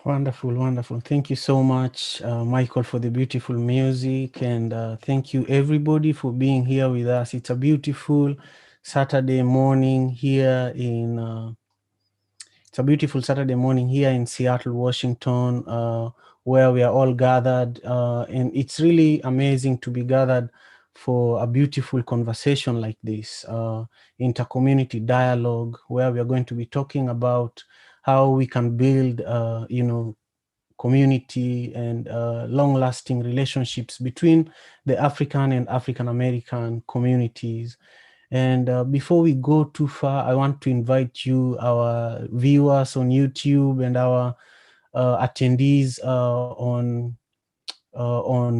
Wonderful, wonderful. Thank you so much, Michael, for the beautiful music. And thank you, everybody, for being here with us. It's a beautiful Saturday morning here in It's a beautiful Saturday morning here in Seattle, Washington, where we are all gathered. And it's really amazing to be gathered for a beautiful conversation like this, intercommunity dialogue, where we are going to be talking about how we can build, community and long-lasting relationships between the African and African American communities. And before we go too far, I want to invite you, our viewers on YouTube and our attendees on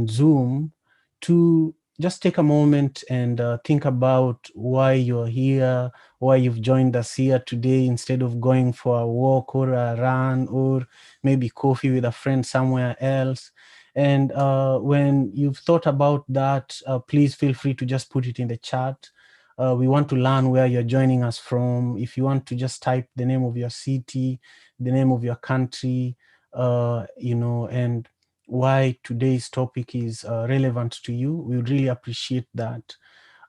Zoom, to just take a moment and think about why you're here, why you've joined us here today instead of going for a walk or a run or maybe coffee with a friend somewhere else. And when you've thought about that, please feel free to just put it in the chat. We want to learn where you're joining us from. If you want to just type the name of your city, the name of your country, and why today's topic is relevant to you, we would really appreciate that.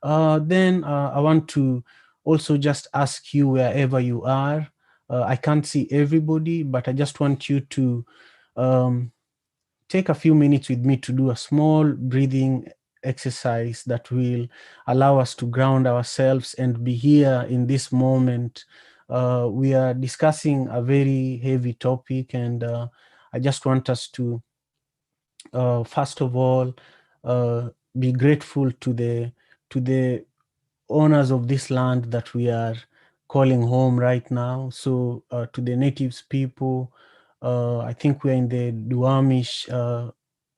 Then I want to also just ask you, wherever you are, I can't see everybody, but I just want you to um, take a few minutes with me to do a small breathing exercise that will allow us to ground ourselves and be here in this moment. We are discussing a very heavy topic, and I just want us to, first of all, uh, be grateful to the owners of this land that we are calling home right now. So to the natives people, I think we're in the Duwamish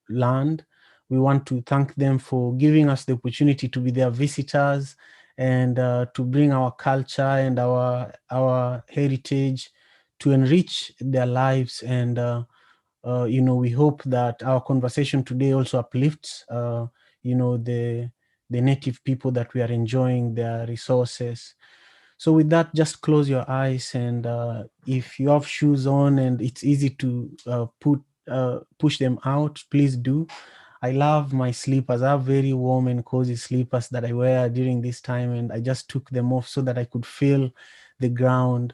land. We want to thank them for giving us the opportunity to be their visitors and to bring our culture and our heritage to enrich their lives. And we hope that our conversation today also uplifts the native people that we are enjoying their resources. So with that, just close your eyes, and if you have shoes on and it's easy to push them out, please do. I love my slippers. I have very warm and cozy slippers that I wear during this time, and I just took them off so that I could feel the ground.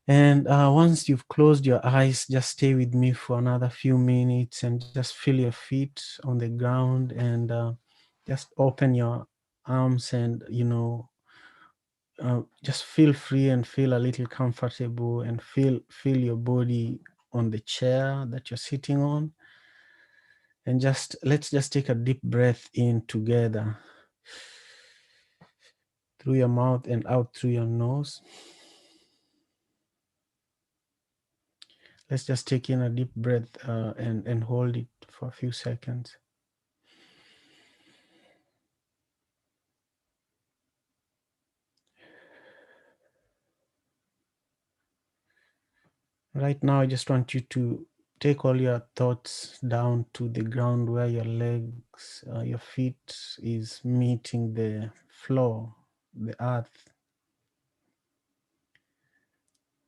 And once you've closed your eyes, just stay with me for another few minutes and just feel your feet on the ground, and just open your arms and, just feel free and feel a little comfortable and feel your body on the chair that you're sitting on. And let's just take a deep breath in together through your mouth and out through your nose. Let's just take in a deep breath and hold it for a few seconds. Right now, I just want you to take all your thoughts down to the ground where your legs, your feet is meeting the floor, the earth.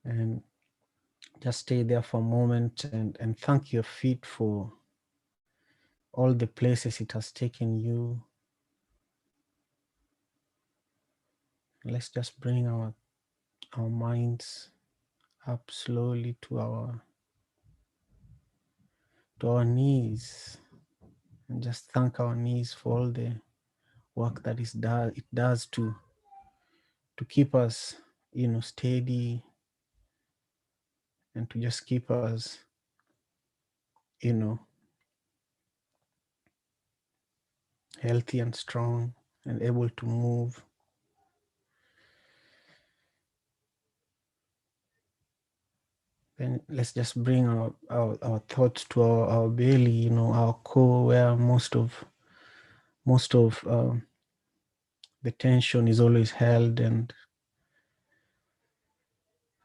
And just stay there for a moment and thank your feet for all the places it has taken you. Let's just bring our minds up slowly to our knees, and just thank our knees for all the work that it does to keep us, steady, and to just keep us, you know, healthy and strong and able to move. Then let's just bring our thoughts to our belly, our core, where most of the tension is always held. And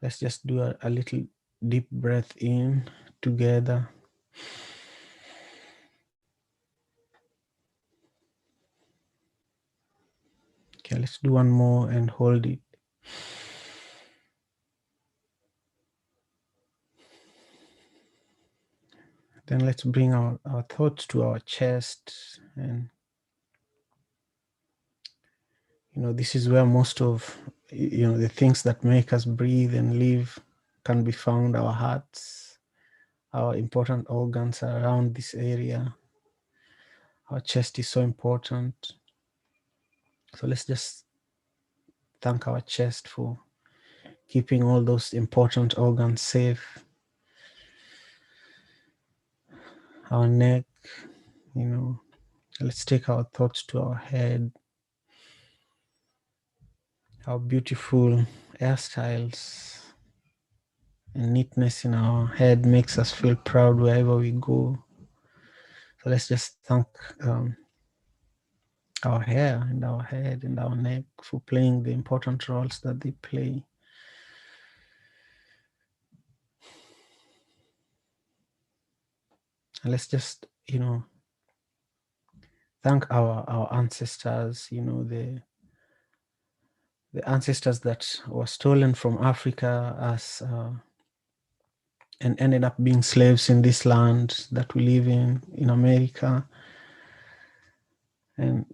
let's just do a little deep breath in together. Okay, let's do one more and hold it. Then let's bring our thoughts to our chest. And, this is where most of, the things that make us breathe and live can be found. Our hearts, our important organs are around this area. Our chest is so important. So let's just thank our chest for keeping all those important organs safe. Our neck, let's take our thoughts to our head. Our beautiful hairstyles and neatness in our head makes us feel proud wherever we go. So let's just thank our hair and our head and our neck for playing the important roles that they play. And let's just, thank our ancestors, the ancestors that were stolen from Africa as and ended up being slaves in this land that we live in America. And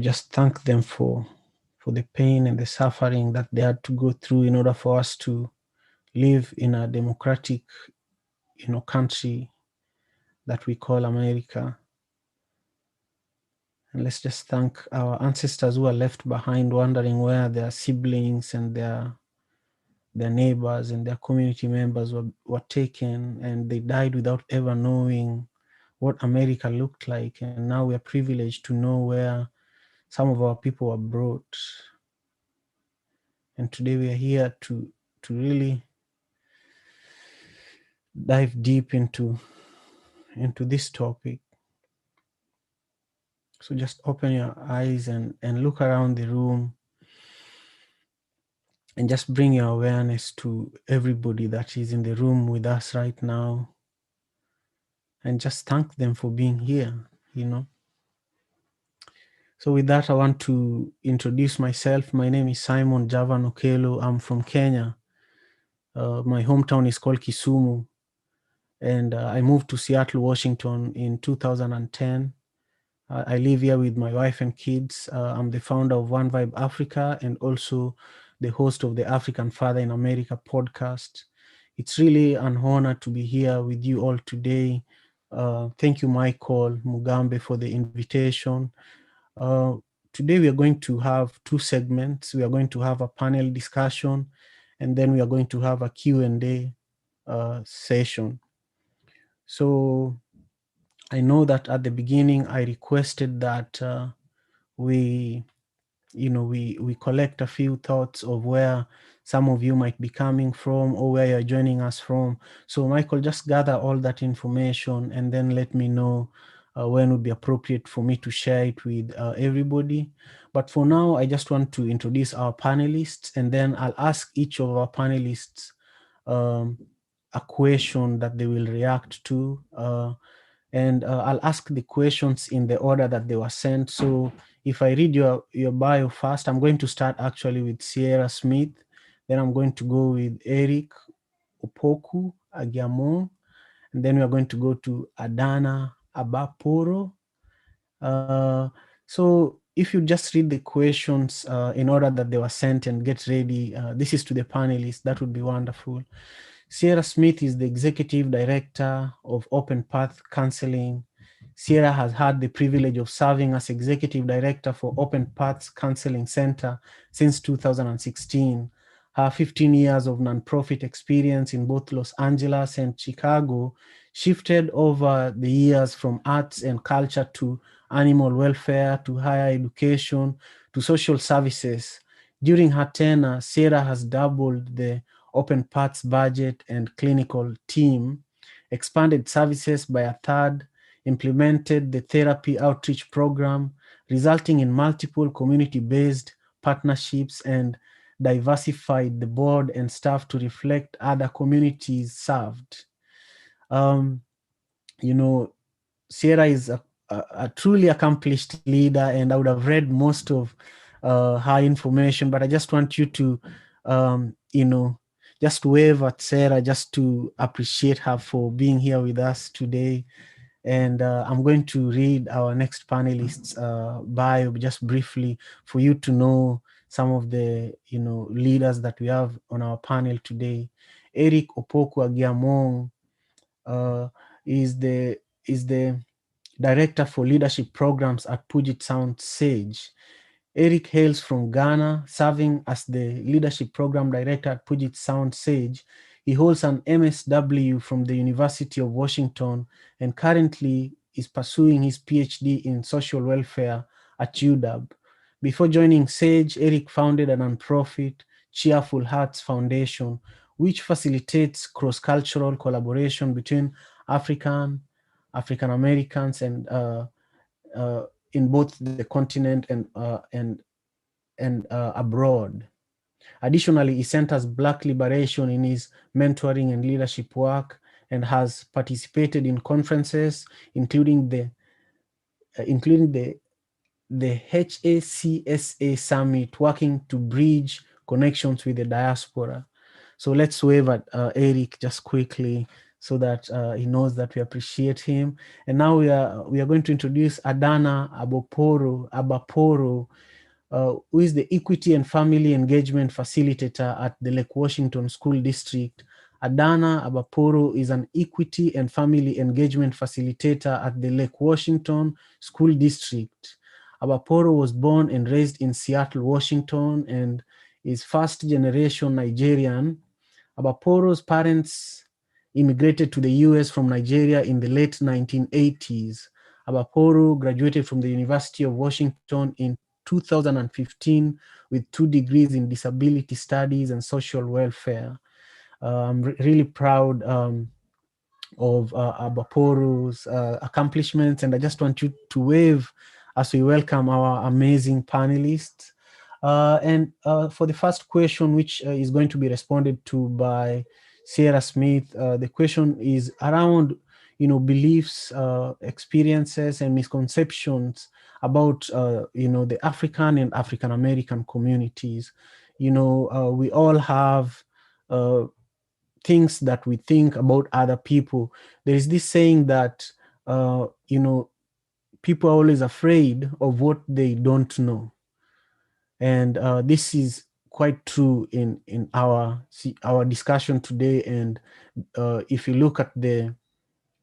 just thank them for the pain and the suffering that they had to go through in order for us to live in a democratic, country that we call America. And let's just thank our ancestors who are left behind, wondering where their siblings and their neighbors and their community members were taken, and they died without ever knowing what America looked like. And now we are privileged to know where some of our people were brought. And today we are here to really dive deep into this topic. So just open your eyes and look around the room and just bring your awareness to everybody that is in the room with us right now, and just thank them for being here, So with that, I want to introduce myself. My name is Simon Javan Okelo. I'm from Kenya. My hometown is called Kisumu. And I moved to Seattle, Washington in 2010. I live here with my wife and kids. I'm the founder of One Vibe Africa and also the host of the African Father in America podcast. It's really an honor to be here with you all today. Thank you, Michael Mugambe, for the invitation. Today we are going to have two segments. We are going to have a panel discussion, and then we are going to have a Q&A session. So I know that at the beginning I requested that we collect a few thoughts of where some of you might be coming from or where you're joining us from. So Michael, just gather all that information and then let me know when would be appropriate for me to share it with everybody. But for now, I just want to introduce our panelists, and then I'll ask each of our panelists a question that they will react to. And I'll ask the questions in the order that they were sent. So if I read your bio first, I'm going to start actually with Sierra Smith. Then I'm going to go with Eric Opoku Agiamon. And then we are going to go to Adana Abaporo. So if you just read the questions in order that they were sent and get ready, this is to the panelists, that would be wonderful. Sierra Smith is the Executive Director of Open Path Counseling. Sierra has had the privilege of serving as Executive Director for Open Paths Counseling Center since 2016. Her 15 years of nonprofit experience in both Los Angeles and Chicago shifted over the years from arts and culture to animal welfare, to higher education, to social services. During her tenure, Sierra has doubled the Open Paths budget and clinical team, expanded services by a third, implemented the therapy outreach program, resulting in multiple community-based partnerships, and diversified the board and staff to reflect other communities served. Sierra is a truly accomplished leader, and I would have read most of her information, but I just want you to, just wave at Sarah just to appreciate her for being here with us today. And I'm going to read our next panelist's bio just briefly for you to know some of the leaders that we have on our panel today. Eric Opoku Agiamong uh, is the director for leadership programs at Puget Sound Sage. Eric hails from Ghana, serving as the leadership program director at Puget Sound Sage. He holds an MSW from the University of Washington and currently is pursuing his PhD in social welfare at UW. Before joining Sage, Eric founded a nonprofit, Cheerful Hearts Foundation, which facilitates cross-cultural collaboration between African Americans and uh, in both the continent and abroad. Additionally, he centers Black liberation in his mentoring and leadership work and has participated in conferences, including the HACSA Summit, working to bridge connections with the diaspora. So let's wave at Eric just quickly so that he knows that we appreciate him. And now we are going to introduce Adana Abaporo, who is the Equity and Family Engagement Facilitator at the Lake Washington School District. Adana Abaporo is an Equity and Family Engagement Facilitator at the Lake Washington School District. Abaporo was born and raised in Seattle, Washington, and is first-generation Nigerian. Abaporo's parents immigrated to the US from Nigeria in the late 1980s. Abaporo graduated from the University of Washington in 2015 with 2 degrees in disability studies and social welfare. I'm really proud of Abaporo's accomplishments, and I just want you to wave as we welcome our amazing panelists. And for the first question, which is going to be responded to by Sierra Smith, the question is around beliefs, experiences, and misconceptions about the African and African American communities. We all have things that we think about other people. There is this saying that people are always afraid of what they don't know, and this is quite true in our discussion today. And if you look at the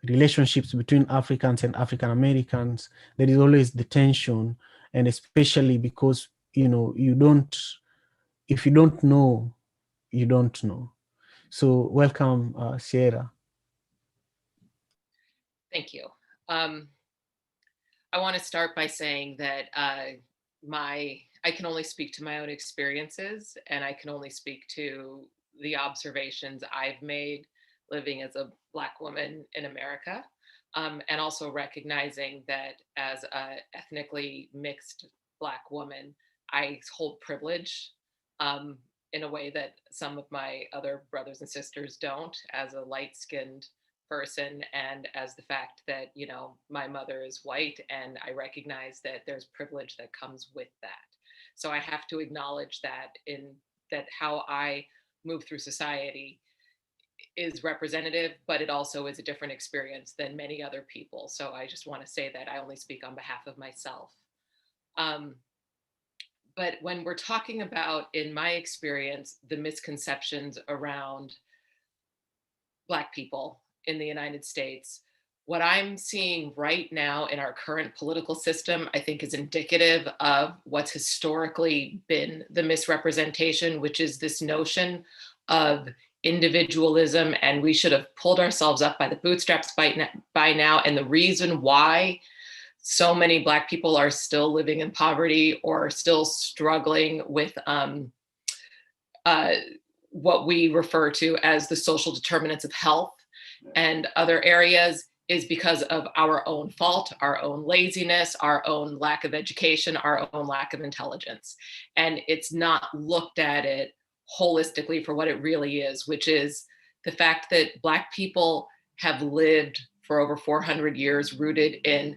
relationships between Africans and African Americans, there is always the tension, and especially because if you don't know, you don't know. So welcome, Sierra. Thank you. I want to start by saying that I can only speak to my own experiences, and I can only speak to the observations I've made living as a Black woman in America, and also recognizing that as an ethnically mixed Black woman, I hold privilege in a way that some of my other brothers and sisters don't, as a light-skinned person, and as the fact that my mother is white, and I recognize that there's privilege that comes with that. So I have to acknowledge that how I move through society is representative, but it also is a different experience than many other people. So I just want to say that I only speak on behalf of myself. But when we're talking about, in my experience, the misconceptions around Black people in the United States, what I'm seeing right now in our current political system, I think, is indicative of what's historically been the misrepresentation, which is this notion of individualism, and we should have pulled ourselves up by the bootstraps by now. And the reason why so many Black people are still living in poverty or still struggling with what we refer to as the social determinants of health and other areas is because of our own fault, our own laziness, our own lack of education, our own lack of intelligence. And it's not looked at it holistically for what it really is, which is the fact that Black people have lived for over 400 years rooted in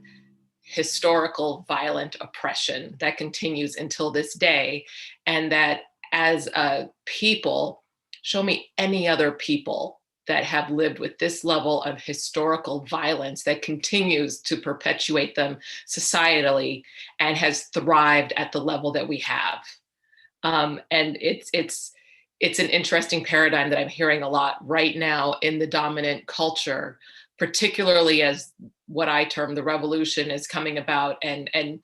historical violent oppression that continues until this day. And that as a people, Show me any other people that have lived with this level of historical violence that continues to perpetuate them societally and has thrived at the level that we have. And it's an interesting paradigm that I'm hearing a lot right now in the dominant culture, particularly as what I term the revolution is coming about, and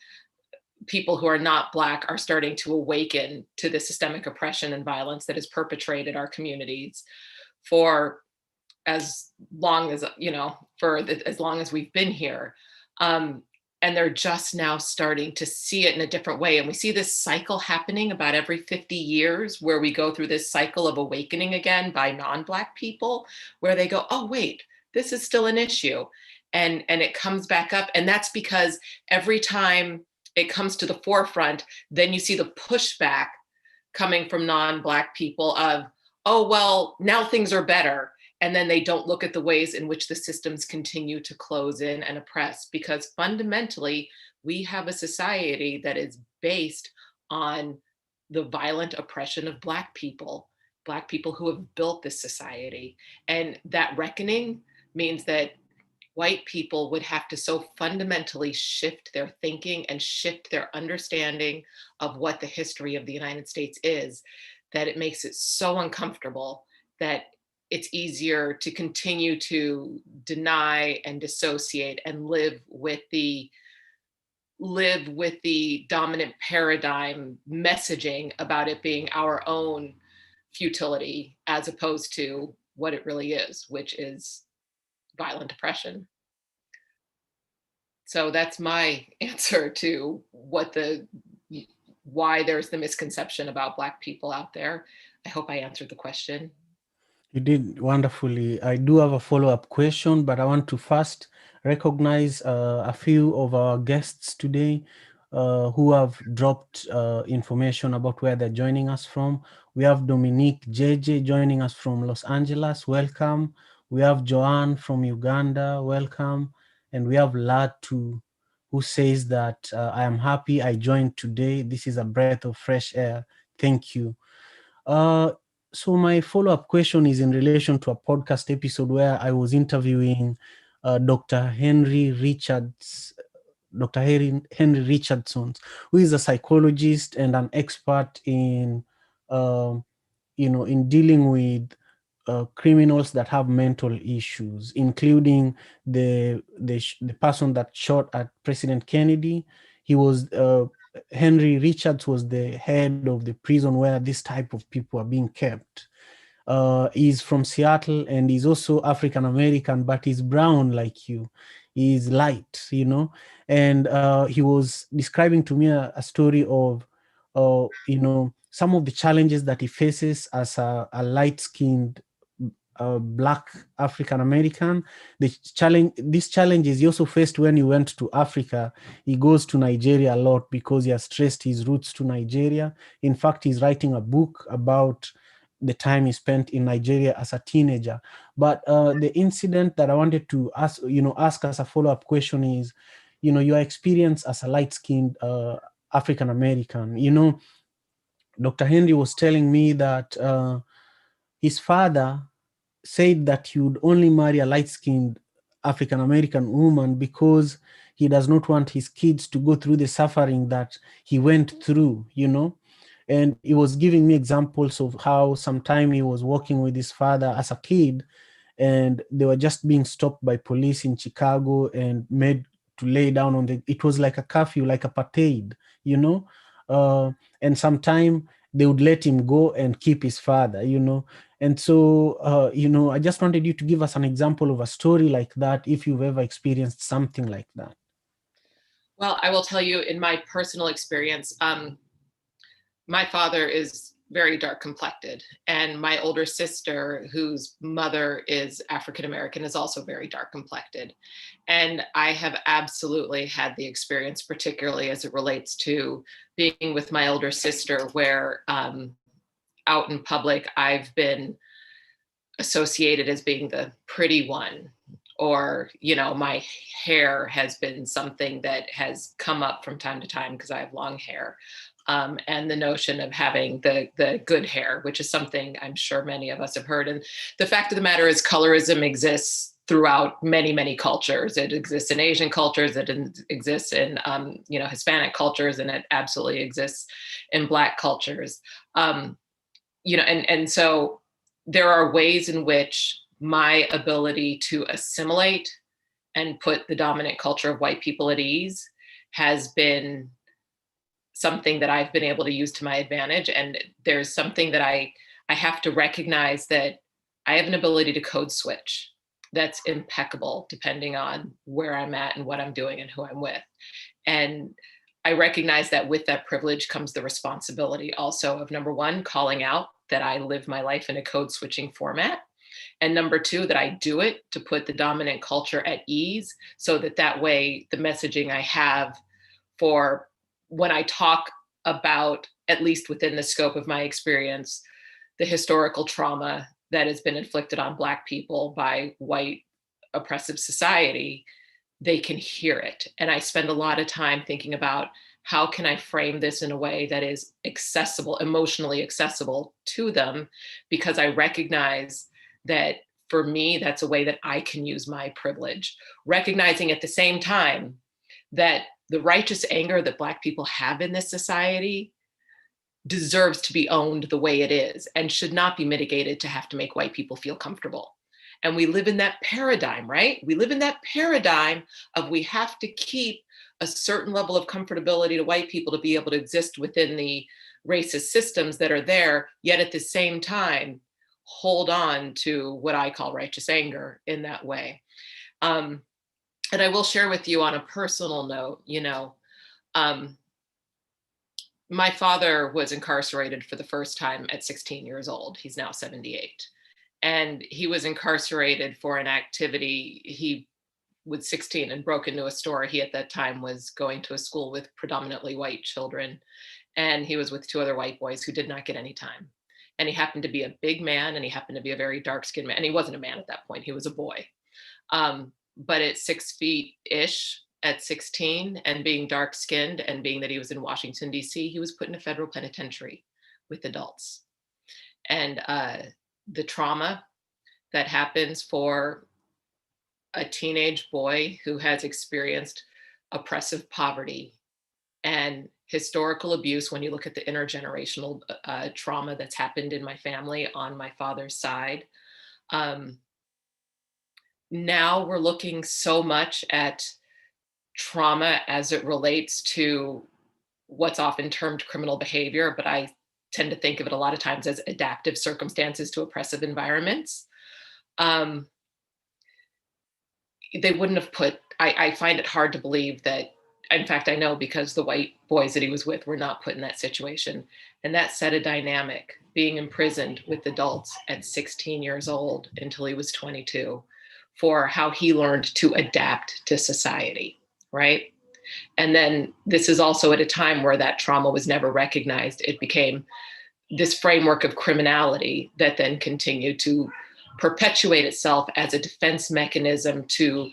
people who are not Black are starting to awaken to the systemic oppression and violence that has perpetrated our communities for as long as, as long as we've been here. Um, and they're just now starting to see it in a different way. And we see this cycle happening about every 50 years where we go through this cycle of awakening again by non-Black people, where they go, oh, wait, this is still an issue. And it comes back up. And that's because every time it comes to the forefront, then you see the pushback coming from non-Black people of, oh, well, now things are better. And then they don't look at the ways in which the systems continue to close in and oppress, because fundamentally, we have a society that is based on the violent oppression of Black people who have built this society. And that reckoning means that white people would have to so fundamentally shift their thinking and shift their understanding of what the history of the United States is, that it makes it so uncomfortable that it's easier to continue to deny and dissociate and live with the dominant paradigm messaging about it being our own futility, as opposed to what it really is, which is violent oppression. So that's my answer to why there's the misconception about Black people out there. I hope I answered the question. You did wonderfully. I do have a follow-up question, but I want to first recognize a few of our guests today who have dropped information about where they're joining us from. We have Dominique JJ joining us from Los Angeles. Welcome. We have Joanne from Uganda. Welcome. And we have Latu, who says that I am happy I joined today. This is a breath of fresh air. Thank you. Uh, so my follow-up question is in relation to a podcast episode where I was interviewing Dr. Henry Richardson, who is a psychologist and an expert in, um, in dealing with criminals that have mental issues, including the person that shot at President Kennedy. He was Henry Richards was the head of the prison where this type of people are being kept. He's from Seattle and he's also African American, but he's brown like you. He's light, And he was describing to me a story of, some of the challenges that he faces as a light-skinned Black African American. This challenges he also faced when he went to Africa. He goes to Nigeria a lot because he has traced his roots to Nigeria. In fact, he's writing a book about the time he spent in Nigeria as a teenager. But the incident that I wanted to ask as a follow-up question is, your experience as a light-skinned African American. Dr. Henry was telling me that his father said that he would only marry a light-skinned African American woman because he does not want his kids to go through the suffering that he went through. And he was giving me examples of how sometime he was working with his father as a kid, and they were just being stopped by police in Chicago and made to lay down it was like a curfew, like apartheid, you know. And sometime they would let him go and keep his father. And so, I just wanted you to give us an example of a story like that, if you've ever experienced something like that. Well, I will tell you in my personal experience, my father is very dark complected, and my older sister, whose mother is African American, is also very dark complected. And I have absolutely had the experience, particularly as it relates to being with my older sister, where out in public, I've been associated as being the pretty one, or my hair has been something that has come up from time to time because I have long hair. and the notion of having the good hair, which is something I'm sure many of us have heard. And the fact of the matter is, colorism exists throughout many, many cultures. It exists in Asian cultures, it exists in Hispanic cultures, and it absolutely exists in Black cultures. And so there are ways in which my ability to assimilate and put the dominant culture of white people at ease has been something that I've been able to use to my advantage. And there's something that I have to recognize, that I have an ability to code switch that's impeccable depending on where I'm at and what I'm doing and who I'm with. And I recognize that with that privilege comes the responsibility also of, number one, calling out that I live my life in a code switching format. And number two, that I do it to put the dominant culture at ease, so that way the messaging I have for when I talk about, at least within the scope of my experience, the historical trauma that has been inflicted on Black people by white oppressive society, they can hear it. And I spend a lot of time thinking about, how can I frame this in a way that is accessible, emotionally accessible to them? Because I recognize that for me, that's a way that I can use my privilege. Recognizing at the same time that the righteous anger that Black people have in this society deserves to be owned the way it is, and should not be mitigated to have to make white people feel comfortable. And we live in that paradigm, right? We live in that paradigm of, we have to keep a certain level of comfortability to white people to be able to exist within the racist systems that are there, yet at the same time, hold on to what I call righteous anger in that way. And I will share with you on a personal note, my father was incarcerated for the first time at 16 years old. He's now 78. And he was incarcerated for an activity. He was 16 and broke into a store. He at that time was going to a school with predominantly white children. And he was with two other white boys who did not get any time. And he happened to be a big man, and he happened to be a very dark-skinned man. And he wasn't a man at that point, he was a boy. But at 6 feet-ish, at 16, and being dark-skinned, and being that he was in Washington, D.C., he was put in a federal penitentiary with adults. And the trauma that happens for a teenage boy who has experienced oppressive poverty and historical abuse, when you look at the intergenerational trauma that's happened in my family on my father's side. Now we're looking so much at trauma as it relates to what's often termed criminal behavior, but I tend to think of it a lot of times as adaptive circumstances to oppressive environments. They wouldn't have put, I find it hard to believe that, in fact, I know, because the white boys that he was with were not put in that situation. And that set a dynamic, being imprisoned with adults at 16 years old until he was 22, for how he learned to adapt to society, right? And then this is also at a time where that trauma was never recognized. It became this framework of criminality that then continued to perpetuate itself as a defense mechanism to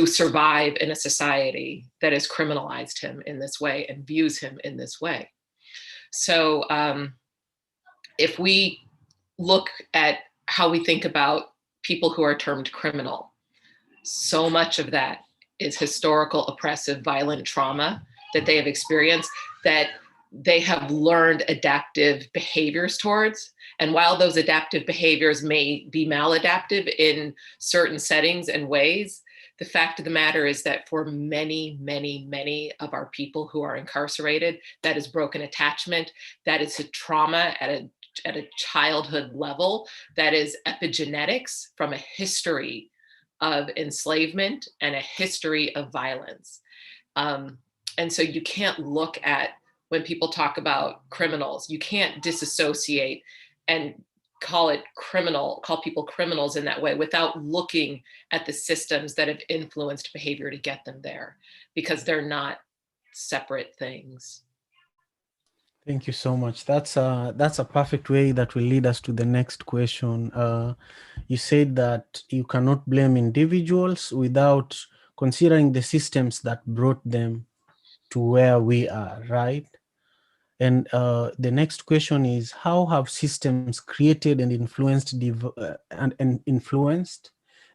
survive in a society that has criminalized him in this way and views him in this way. So if we look at how we think about people who are termed criminal, so much of that is historical, oppressive, violent trauma that they have experienced, that they have learned adaptive behaviors towards. And while those adaptive behaviors may be maladaptive in certain settings and ways, the fact of the matter is that for many, many, many of our people who are incarcerated, that is broken attachment, that is a trauma at a childhood level, that is epigenetics from a history of enslavement and a history of violence. And so you can't look at, when people talk about criminals, you can't disassociate and call people criminals in that way without looking at the systems that have influenced behavior to get them there, because they're not separate things. Thank you so much. That's a perfect way that will lead us to the next question. You said that you cannot blame individuals without considering the systems that brought them to where we are, right? And the next question is, how have systems created and influenced and influenced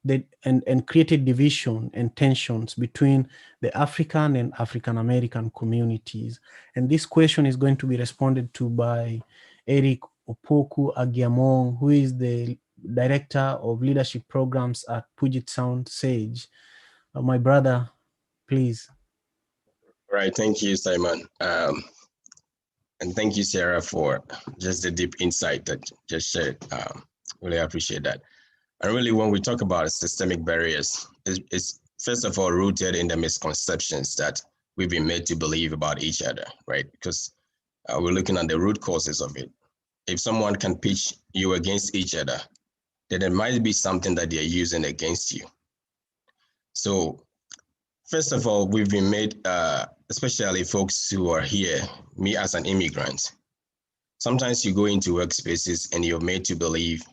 and created division and tensions between the African and African American communities? And this question is going to be responded to by Eric Opoku Agiamong, who is the Director of Leadership Programs at Puget Sound Sage. My brother, please. Right. Thank you, Simon. And thank you, Sarah, for just the deep insight that you just shared. Really appreciate that. And really, when we talk about systemic barriers, it's first of all rooted in the misconceptions that we've been made to believe about each other, right? Because we're looking at the root causes of it. If someone can pitch you against each other, then there might be something that they're using against you. So first of all, we've been made, especially folks who are here, me as an immigrant, sometimes you go into workspaces and you're made to believe,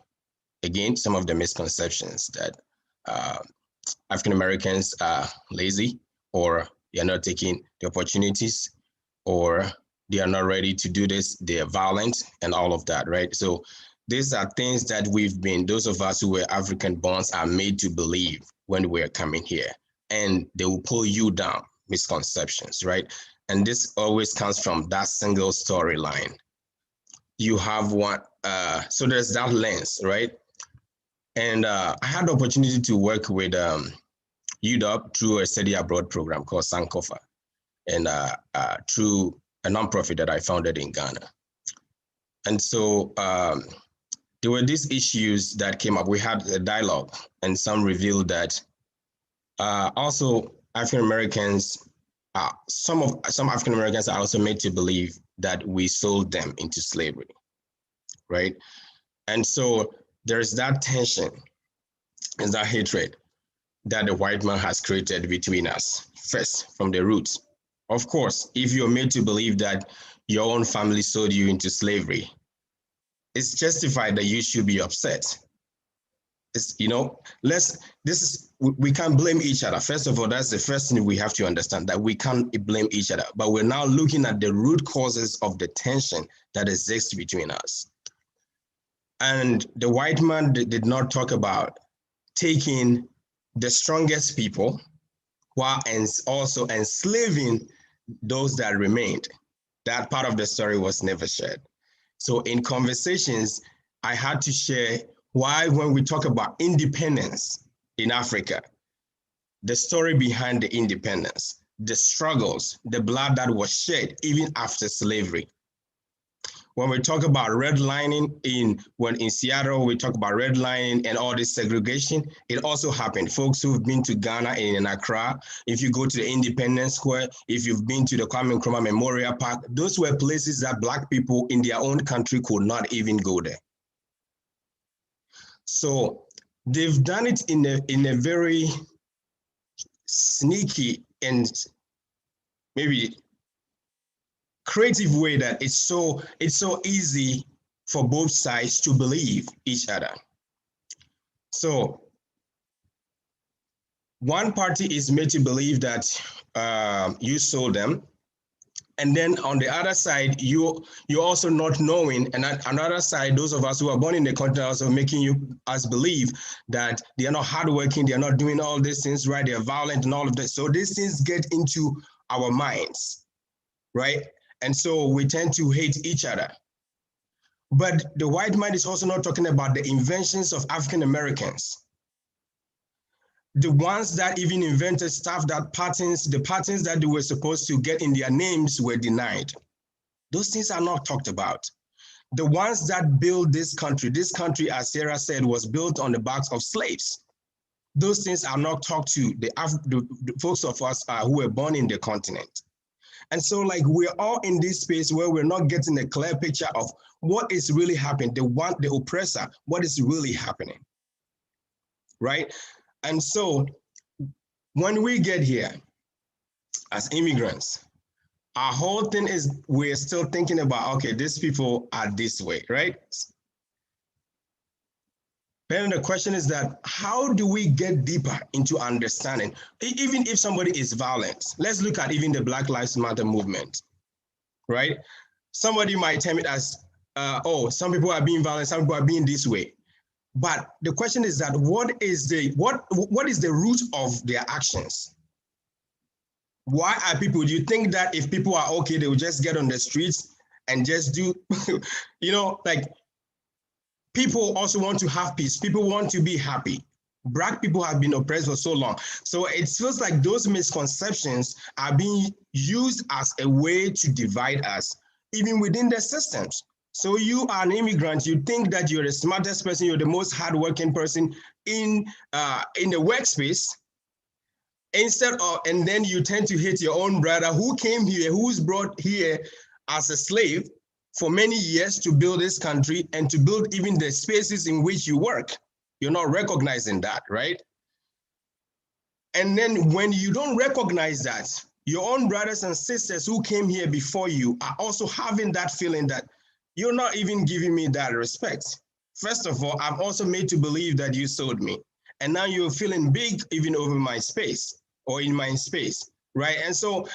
again, some of the misconceptions that African Americans are lazy, or they're not taking the opportunities, or they are not ready to do this, they are violent, and all of that, right? So these are things that those of us who were African born are made to believe when we're coming here. And they will pull you down, misconceptions, right? And this always comes from that single storyline. You have one, so there's that lens, right? And I had the opportunity to work with UW through a study abroad program called Sankofa, and through a nonprofit that I founded in Ghana. And so there were these issues that came up. We had a dialogue, and some revealed that also African Americans, some African Americans are also made to believe that we sold them into slavery, right? And so there's that tension and that hatred that the white man has created between us, first from the roots. Of course, if you're made to believe that your own family sold you into slavery, it's justified that you should be upset. It's, we can't blame each other. First of all, that's the first thing we have to understand, that we can't blame each other. But we're now looking at the root causes of the tension that exists between us. And the white man did not talk about taking the strongest people while also enslaving those that remained. That part of the story was never shared. So in conversations, I had to share why, when we talk about independence in Africa, the story behind the independence, the struggles, the blood that was shed even after slavery. When we talk about redlining in Seattle, we talk about redlining and all this segregation, it also happened. Folks who've been to Ghana and in Accra, if you go to the Independence Square, if you've been to the Kwame Nkrumah Memorial Park, those were places that Black people in their own country could not even go there. So they've done it in a very sneaky and maybe creative way that it's so easy for both sides to believe each other. So one party is made to believe that you sold them, and then on the other side, you're also not knowing, and on another side, those of us who are born in the country are also making us believe that they are not hardworking, they are not doing all these things right, they are violent and all of that. So these things get into our minds, right? And so we tend to hate each other. But the white man is also not talking about the inventions of African Americans. The ones that even invented stuff, the patents that they were supposed to get in their names were denied. Those things are not talked about. The ones that built this country, as Sarah said, was built on the backs of slaves. Those things are not talked to the folks of us who were born in the continent. And so we're all in this space where we're not getting a clear picture of what is really happening, the oppressor, what is really happening, right? And so when we get here as immigrants, our whole thing is we're still thinking about, okay, these people are this way, right? Then the question is that how do we get deeper into understanding, even if somebody is violent? Let's look at even the Black Lives Matter movement, right? somebody might term it as, oh, some people are being violent, some people are being this way. But the question is that what is the root of their actions? Why are people, do you think that if people are okay, they will just get on the streets and just do, like, people also want to have peace. People want to be happy. Black people have been oppressed for so long. So it feels like those misconceptions are being used as a way to divide us, even within the systems. So you are an immigrant, you think that you're the smartest person, you're the most hardworking person in the workspace, and then you tend to hate your own brother who came here, who's brought here as a slave for many years to build this country and to build even the spaces in which you work. You're not recognizing that, right? And then when you don't recognize that, your own brothers and sisters who came here before you are also having that feeling that you're not even giving me that respect. First of all, I'm also made to believe that you sold me. And now you're feeling big even over my space or in my space, right? And so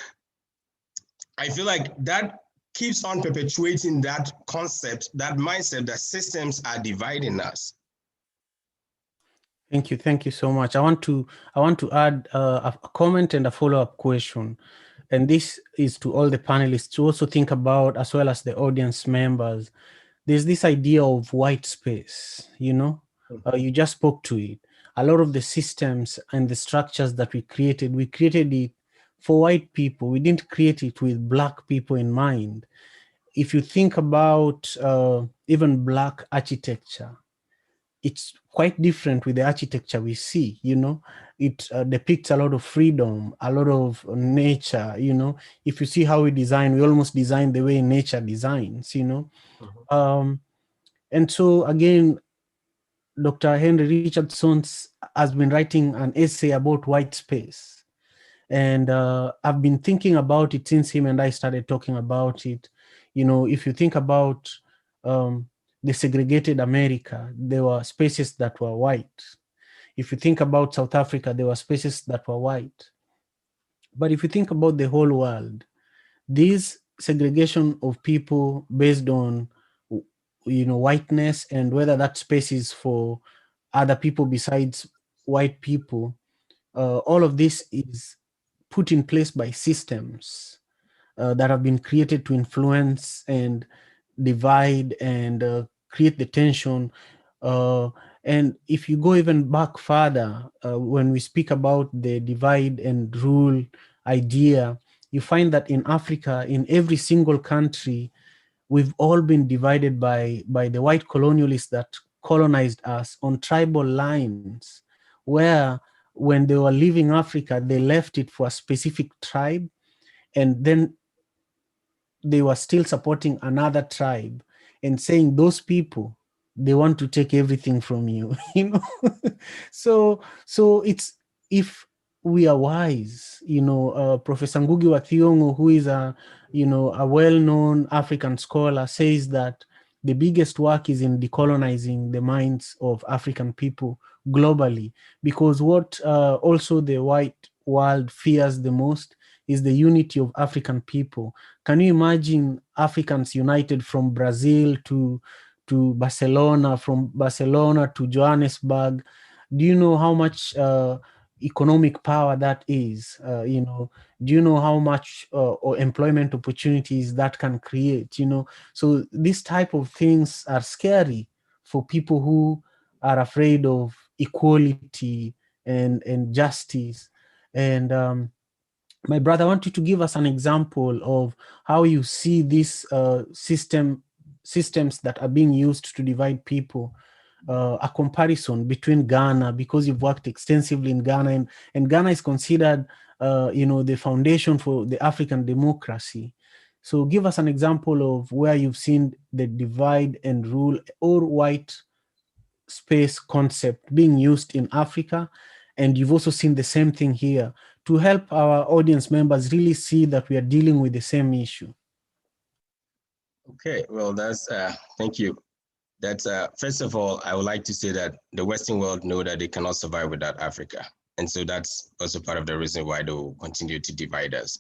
I feel like that keeps on perpetuating that concept, that mindset that systems are dividing us. Thank you so much. I want to add a comment and a follow-up question, and this is to all the panelists to also think about, as well as the audience members. There's this idea of white space. You just spoke to it. A lot of the systems and the structures that we created it for white people. We didn't create it with Black people in mind. If you think about even Black architecture, it's quite different with the architecture we see. It depicts a lot of freedom, a lot of nature. If you see how we design, we almost design the way nature designs. And so again, Dr. Henry Richardson has been writing an essay about white space, and I've been thinking about it since him and I started talking about it. If you think about the segregated America, there were spaces that were white. If you think about South Africa, there were spaces that were white. But if you think about the whole world, this segregation of people based on whiteness and whether that space is for other people besides white people, all of this is put in place by systems that have been created to influence and divide and create the tension. And if you go even back further, when we speak about the divide and rule idea, you find that in Africa, in every single country, we've all been divided by the white colonialists that colonized us on tribal lines, where when they were leaving Africa, they left it for a specific tribe, and then they were still supporting another tribe and saying those people, they want to take everything from you. So it's, if we are wise, Professor Ngugi wa Thiong'o, who is a well-known African scholar, says that the biggest work is in decolonizing the minds of African people globally, because what also the white world fears the most is the unity of African people. Can you imagine Africans united from Brazil to Barcelona, from Barcelona to Johannesburg? Do you know how much economic power that is? Do you know how much or employment opportunities that can create? So these type of things are scary for people who are afraid of equality and justice. And my brother, I want you to give us an example of how you see these systems that are being used to divide people, a comparison between Ghana, because you've worked extensively in Ghana, and Ghana is considered, the foundation for the African democracy. So give us an example of where you've seen the divide and rule or white space concept being used in Africa, and you've also seen the same thing here, to help our audience members really see that we are dealing with the same issue. Okay, well, that's thank you. That's first of all, I would like to say that the Western world know that they cannot survive without Africa, and so that's also part of the reason why they will continue to divide us.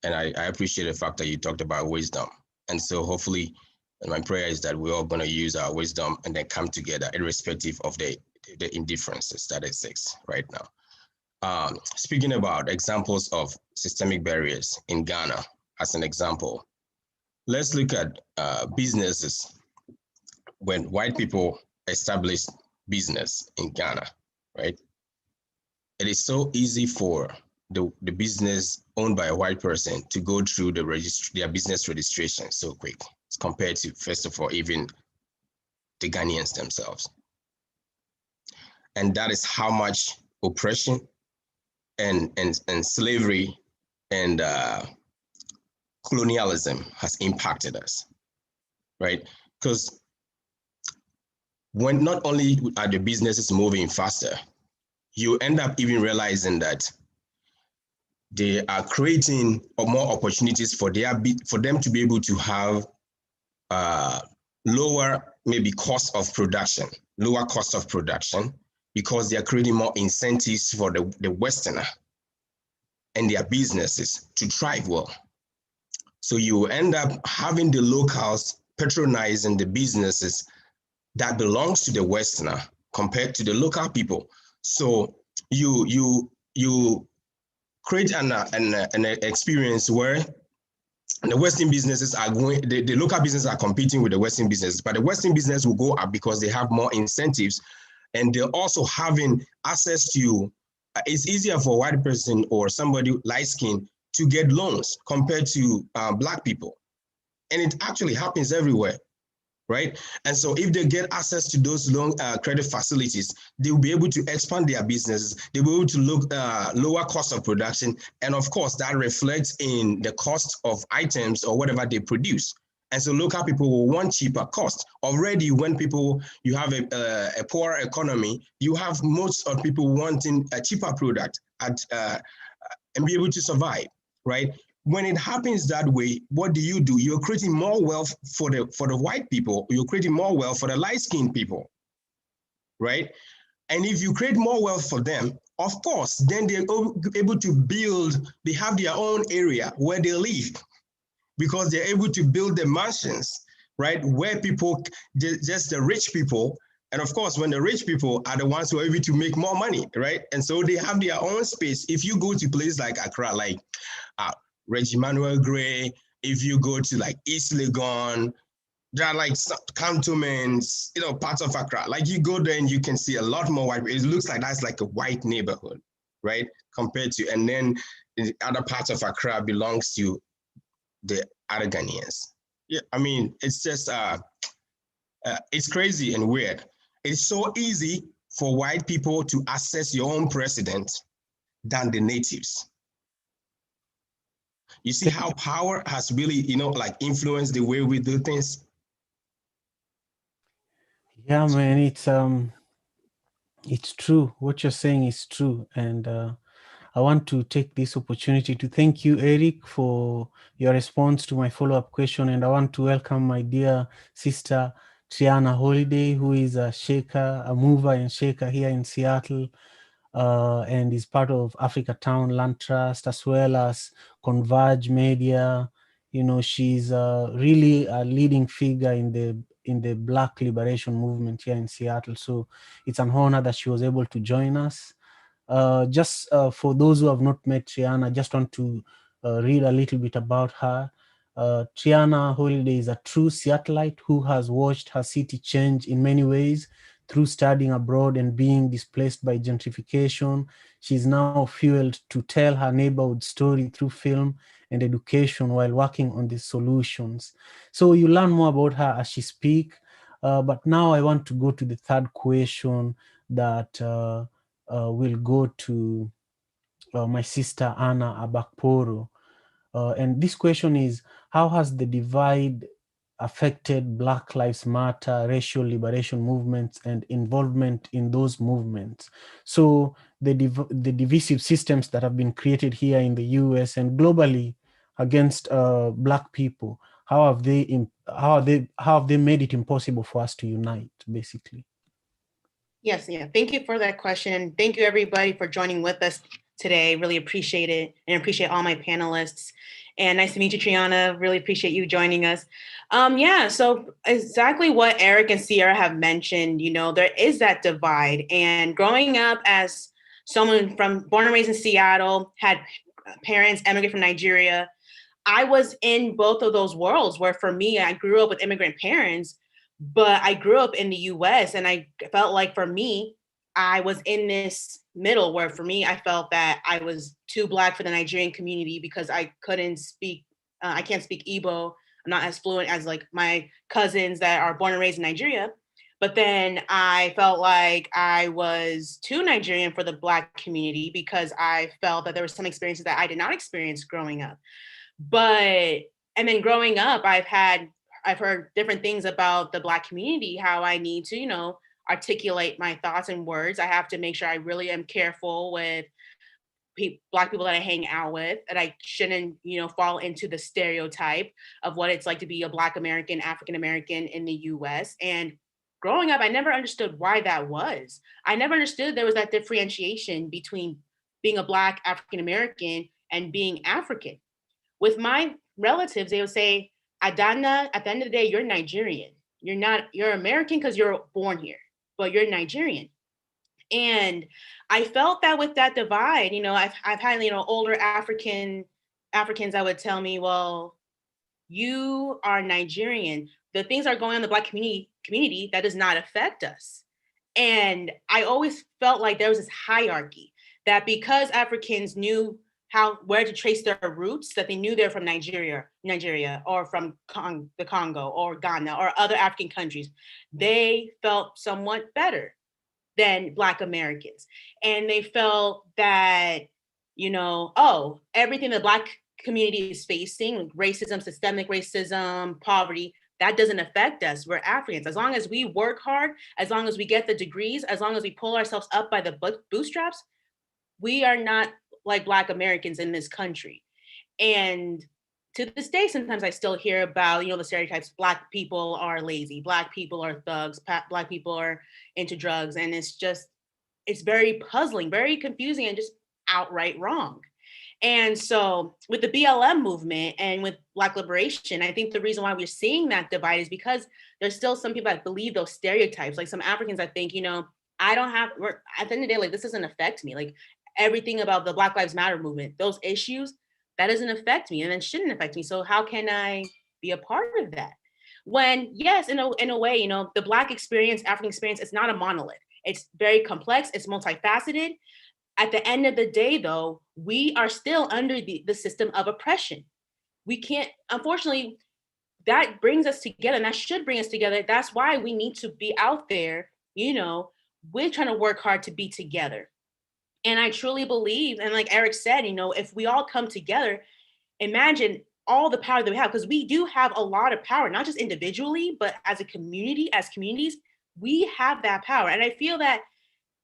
And I appreciate the fact that you talked about wisdom. And so hopefully, and my prayer is that we're all going to use our wisdom and then come together, irrespective of the indifferences that exist right now. Speaking about examples of systemic barriers in Ghana, as an example, let's look at businesses. When white people establish business in Ghana, right? It is so easy for the business owned by a white person to go through their business registration so quick as compared to, first of all, even the Ghanaians themselves. And that is how much oppression and slavery and colonialism has impacted us, right? Because when not only are the businesses moving faster, you end up even realizing that they are creating more opportunities for them to be able to have lower maybe cost of production, because they are creating more incentives for the Westerner and their businesses to thrive well. So you end up having the locals patronizing the businesses that belongs to the Westerner compared to the local people. So you create an experience where the Western businesses are going, the local businesses are competing with the Western businesses, but the Western business will go up because they have more incentives, and they're also having access to, it's easier for a white person or somebody light skinned to get loans compared to Black people. And it actually happens everywhere, right? And so if they get access to those loan credit facilities, they will be able to expand their businesses. They will be able to look lower cost of production. And of course, that reflects in the cost of items or whatever they produce. And so local people will want cheaper cost. Already when you have a poor economy, you have most of people wanting a cheaper product and be able to survive, right? When it happens that way, what do? You're creating more wealth for the white people. You're creating more wealth for the light-skinned people, right? And if you create more wealth for them, of course, then they're able to build, they have their own area where they live, because they're able to build the mansions, right? Where people, just the rich people, and of course, when the rich people are the ones who are able to make more money, right? And so they have their own space. If you go to places like Accra, like Reggie Manuel Gray, if you go to like East Legon, there are like cantonments, parts of Accra. Like you go there and you can see a lot more white. It looks like that's like a white neighborhood, right? Compared to, and then the other parts of Accra belongs to the other Ghanaians. Yeah, I mean, it's just, it's crazy and weird. It's so easy for white people to access your own president than the natives. You see how power has really, like influenced the way we do things? Yeah, man, it's true. What you're saying is true. And I want to take this opportunity to thank you, Eric, for your response to my follow-up question. And I want to welcome my dear sister, Triana Holiday, who is a shaker, a mover and shaker here in Seattle, and is part of Africa Town Land Trust, as well as Converge Media. She's really a leading figure in the Black liberation movement here in Seattle. So it's an honor that she was able to join us. Just for those who have not met Triana, I just want to read a little bit about her. Triana Holiday is a true Seattleite who has watched her city change in many ways through studying abroad and being displaced by gentrification. She's now fueled to tell her neighborhood story through film and education while working on the solutions. So you learn more about her as she speaks. But now I want to go to the third question that will go to my sister Anna Abakporo. And this question is, how has the divide affected Black Lives Matter, racial liberation movements, and involvement in those movements? So the divisive systems that have been created here in the US and globally against Black people, how have they made it impossible for us to unite, basically? Yes, yeah. Thank you for that question. And thank you everybody for joining with us today. Really appreciate it and appreciate all my panelists. And nice to meet you, Triana. Really appreciate you joining us. Yeah, so exactly what Eric and Sierra have mentioned, there is that divide. And growing up as someone born and raised in Seattle, had parents emigrate from Nigeria, I was in both of those worlds where for me, I grew up with immigrant parents, but I grew up in the US and I felt like for me, I was in this middle where for me, I felt that I was too Black for the Nigerian community because I couldn't speak, I can't speak Igbo. I'm not as fluent as like my cousins that are born and raised in Nigeria. But then I felt like I was too Nigerian for the Black community because I felt that there were some experiences that I did not experience growing up. And then growing up, I've heard different things about the Black community, how I need to, articulate my thoughts and words. I have to make sure I really am careful with Black people that I hang out with, and I shouldn't, fall into the stereotype of what it's like to be a Black American, African American in the US. And growing up, I never understood why that was. I never understood there was that differentiation between being a Black African American and being African. With my relatives, they would say, Adana, at the end of the day, you're Nigerian. You're American because you're born here, but you're Nigerian. And I felt that with that divide, I've had, older Africans that would tell me, well, you are Nigerian. The things that are going on in the Black community that does not affect us. And I always felt like there was this hierarchy that because Africans knew where to trace their roots, that they knew they're from Nigeria, or from the Congo or Ghana or other African countries, they felt somewhat better than Black Americans. And they felt that, everything the Black community is facing, racism, systemic racism, poverty, that doesn't affect us. We're Africans. As long as we work hard, as long as we get the degrees, as long as we pull ourselves up by the bootstraps, we are not like Black Americans in this country. And to this day, sometimes I still hear about, the stereotypes, Black people are lazy, Black people are thugs, Black people are into drugs. And it's very puzzling, very confusing, and just outright wrong. And so with the BLM movement and with Black liberation, I think the reason why we're seeing that divide is because there's still some people that believe those stereotypes. Like some Africans that think, I don't have, at the end of the day, like this doesn't affect me. Like everything about the Black Lives Matter movement, those issues, that doesn't affect me and it shouldn't affect me. So how can I be a part of that? When, yes, in a way, the Black experience, African experience, it's not a monolith. It's very complex, it's multifaceted. At the end of the day, though, we are still under the system of oppression. We can't, unfortunately, that brings us together and that should bring us together. That's why we need to be out there, we're trying to work hard to be together. And I truly believe, and like Eric said, if we all come together, imagine all the power that we have, because we do have a lot of power, not just individually, but as a community, as communities, we have that power. And I feel that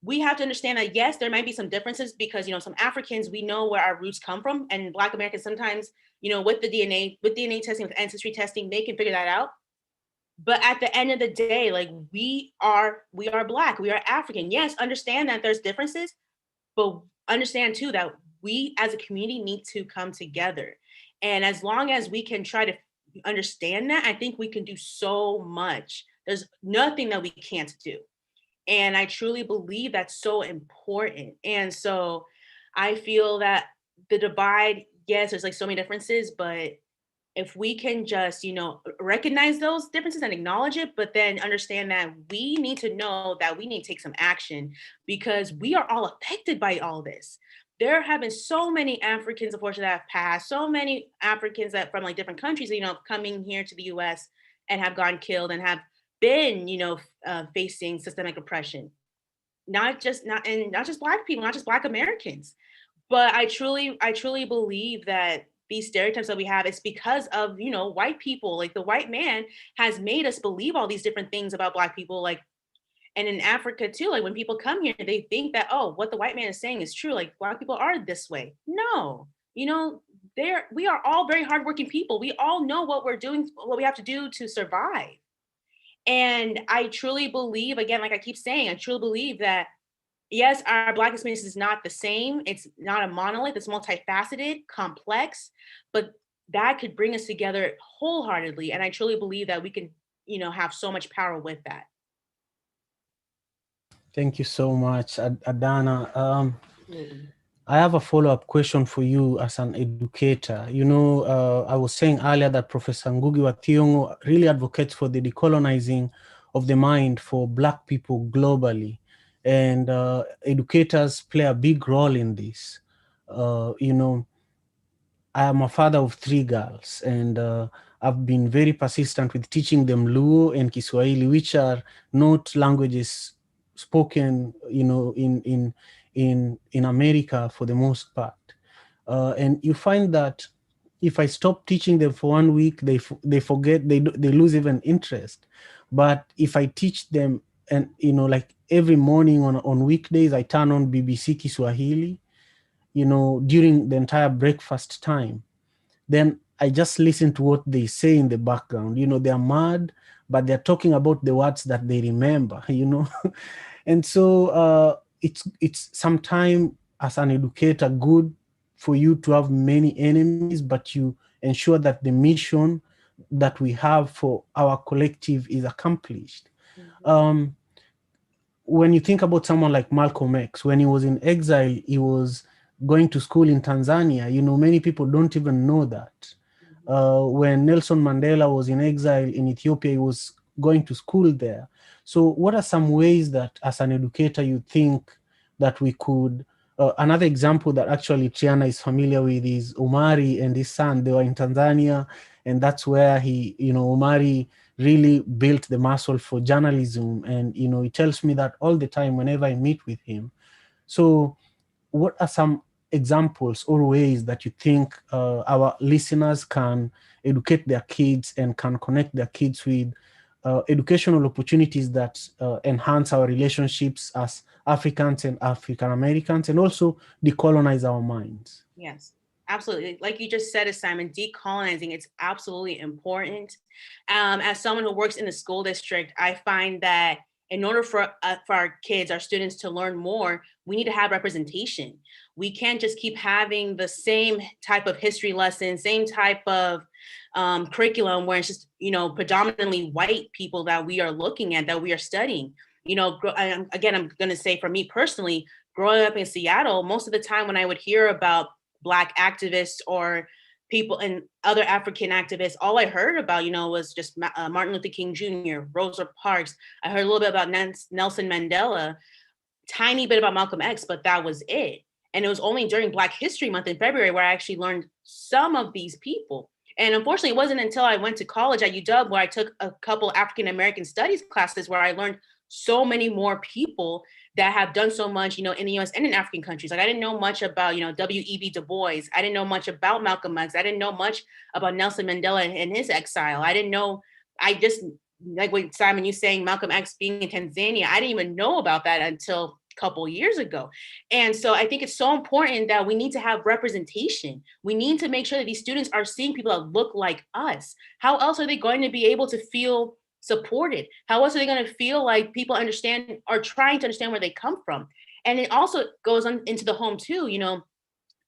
we have to understand that, yes, there might be some differences because, some Africans, we know where our roots come from, and Black Americans sometimes, with DNA testing, with ancestry testing, they can figure that out. But at the end of the day, like we are Black, we are African. Yes, understand that there's differences, but understand too that we as a community need to come together. And as long as we can try to understand that, I think we can do so much. There's nothing that we can't do. And I truly believe that's so important. And so I feel that the divide, yes, there's like so many differences, but if we can just, recognize those differences and acknowledge it, but then understand that we need to know that we need to take some action because we are all affected by all this. There have been so many Africans, unfortunately, that have passed, so many Africans that from like different countries, coming here to the US and have gone killed and have been, facing systemic oppression. Not just Black people, not just Black Americans. But I truly believe that these stereotypes that we have, it's because of, white people. Like the white man has made us believe all these different things about Black people. Like, and in Africa too, like when people come here, they think that, oh, what the white man is saying is true. Like Black people are this way. No, we are all very hardworking people. We all know what we're doing, what we have to do to survive. And I truly believe, again, like I keep saying, I truly believe that yes, our Black experience is not the same. It's not a monolith. It's multifaceted, complex, but that could bring us together wholeheartedly. And I truly believe that we can, have so much power with that. Thank you so much, Adana. Absolutely. I have a follow-up question for you as an educator. I was saying earlier that Professor Ngugi wa Thiong'o really advocates for the decolonizing of the mind for Black people globally. And educators play a big role in this. You know, I am a father of 3 girls, and I've been very persistent with teaching them Luo and Kiswahili, which are not languages spoken, in America for the most part. And you find that if I stop teaching them for 1 week, they forget, they lose even interest. But if I teach them, and like every morning on weekdays, I turn on BBC Kiswahili, during the entire breakfast time, then I just listen to what they say in the background. They're mad, but they're talking about the words that they remember, And so it's sometimes, as an educator, good for you to have many enemies, but you ensure that the mission that we have for our collective is accomplished. Mhm. When you think about someone like Malcolm X, when he was in exile, he was going to school in Tanzania. Many people don't even know that. When Nelson Mandela was in exile in Ethiopia, he was going to school there. So what are some ways that, as an educator, you think that we could, another example that actually Triana is familiar with is Omari and his son. They were in Tanzania, and that's where Omari really built the muscle for journalism. And, he tells me that all the time whenever I meet with him. So what are some examples or ways that you think our listeners can educate their kids and can connect their kids with educational opportunities that enhance our relationships as Africans and African Americans, and also decolonize our minds? Yes, absolutely. Like you just said, Simon, decolonizing, it's absolutely important. As someone who works in the school district, I find that in order for our kids, our students to learn more, we need to have representation. We can't just keep having the same type of history lesson, same type of curriculum where it's just, predominantly white people that we are looking at, that we are studying. Again, I'm going to say for me personally, growing up in Seattle, most of the time when I would hear about Black activists or people and other African activists, all I heard about, was just Martin Luther King Jr., Rosa Parks. I heard a little bit about Nelson Mandela, tiny bit about Malcolm X, but that was it. And it was only during Black History Month in February where I actually learned some of these people. And unfortunately, it wasn't until I went to college at UW where I took a couple African American studies classes where I learned so many more people that have done so much, in the US and in African countries. Like I didn't know much about, W.E.B. Du Bois. I didn't know much about Malcolm X. I didn't know much about Nelson Mandela and his exile. I just, like what Simon, you saying Malcolm X being in Tanzania, I didn't even know about that until a couple years ago. And so I think it's so important that we need to have representation. We need to make sure that these students are seeing people that look like us. How else are they going to be able to feel supported? How else are they going to feel like people understand or trying to understand where they come from? And it also goes on into the home too.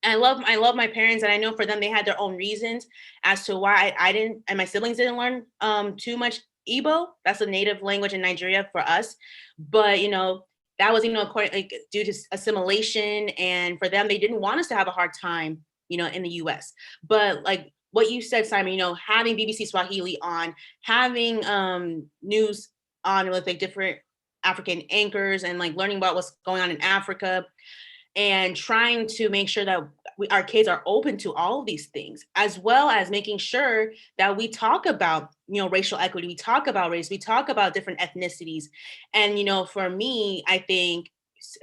I love my parents, and I know for them they had their own reasons as to why I didn't, and my siblings didn't learn too much Igbo. That's a native language in Nigeria for us, but that was due to assimilation, and for them they didn't want us to have a hard time in the U.S. But like what you said, Simon, having BBC Swahili on, having news on with like different African anchors, and like learning about what's going on in Africa, and trying to make sure that our kids are open to all of these things, as well as making sure that we talk about, racial equity, we talk about race, we talk about different ethnicities. And, for me, I think,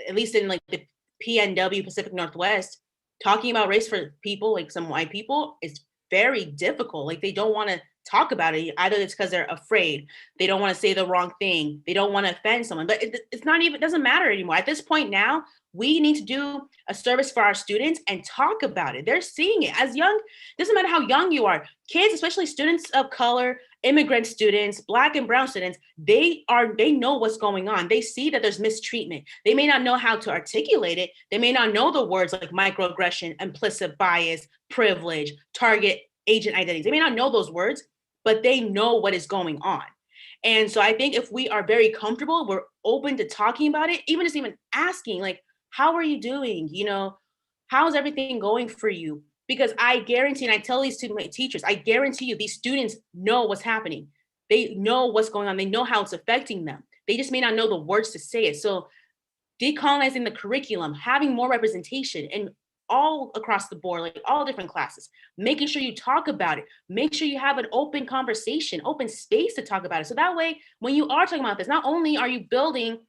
at least in like the PNW, Pacific Northwest, talking about race for people, like some white people, is very difficult. Like they don't want to talk about it. Either it's because they're afraid, they don't want to say the wrong thing, they don't want to offend someone, but it's not even, it doesn't matter anymore. At this point now, we need to do a service for our students and talk about it. They're seeing it as young, doesn't matter how young you are, kids, especially students of color, immigrant students, Black and brown students, they know what's going on. They see that there's mistreatment. They may not know how to articulate it. They may not know the words like microaggression, implicit bias, privilege, target agent identities. They may not know those words, but they know what is going on. And so I think if we are very comfortable, we're open to talking about it, even just even asking, like, how are you doing? You know, how's everything going for you? Because I guarantee, and I tell these to my teachers, I guarantee you, these students know what's happening. They know what's going on. They know how it's affecting them. They just may not know the words to say it. So decolonizing the curriculum, having more representation and all across the board, like all different classes, making sure you talk about it, make sure you have an open conversation, open space to talk about it. So that way, when you are talking about this, not only are you building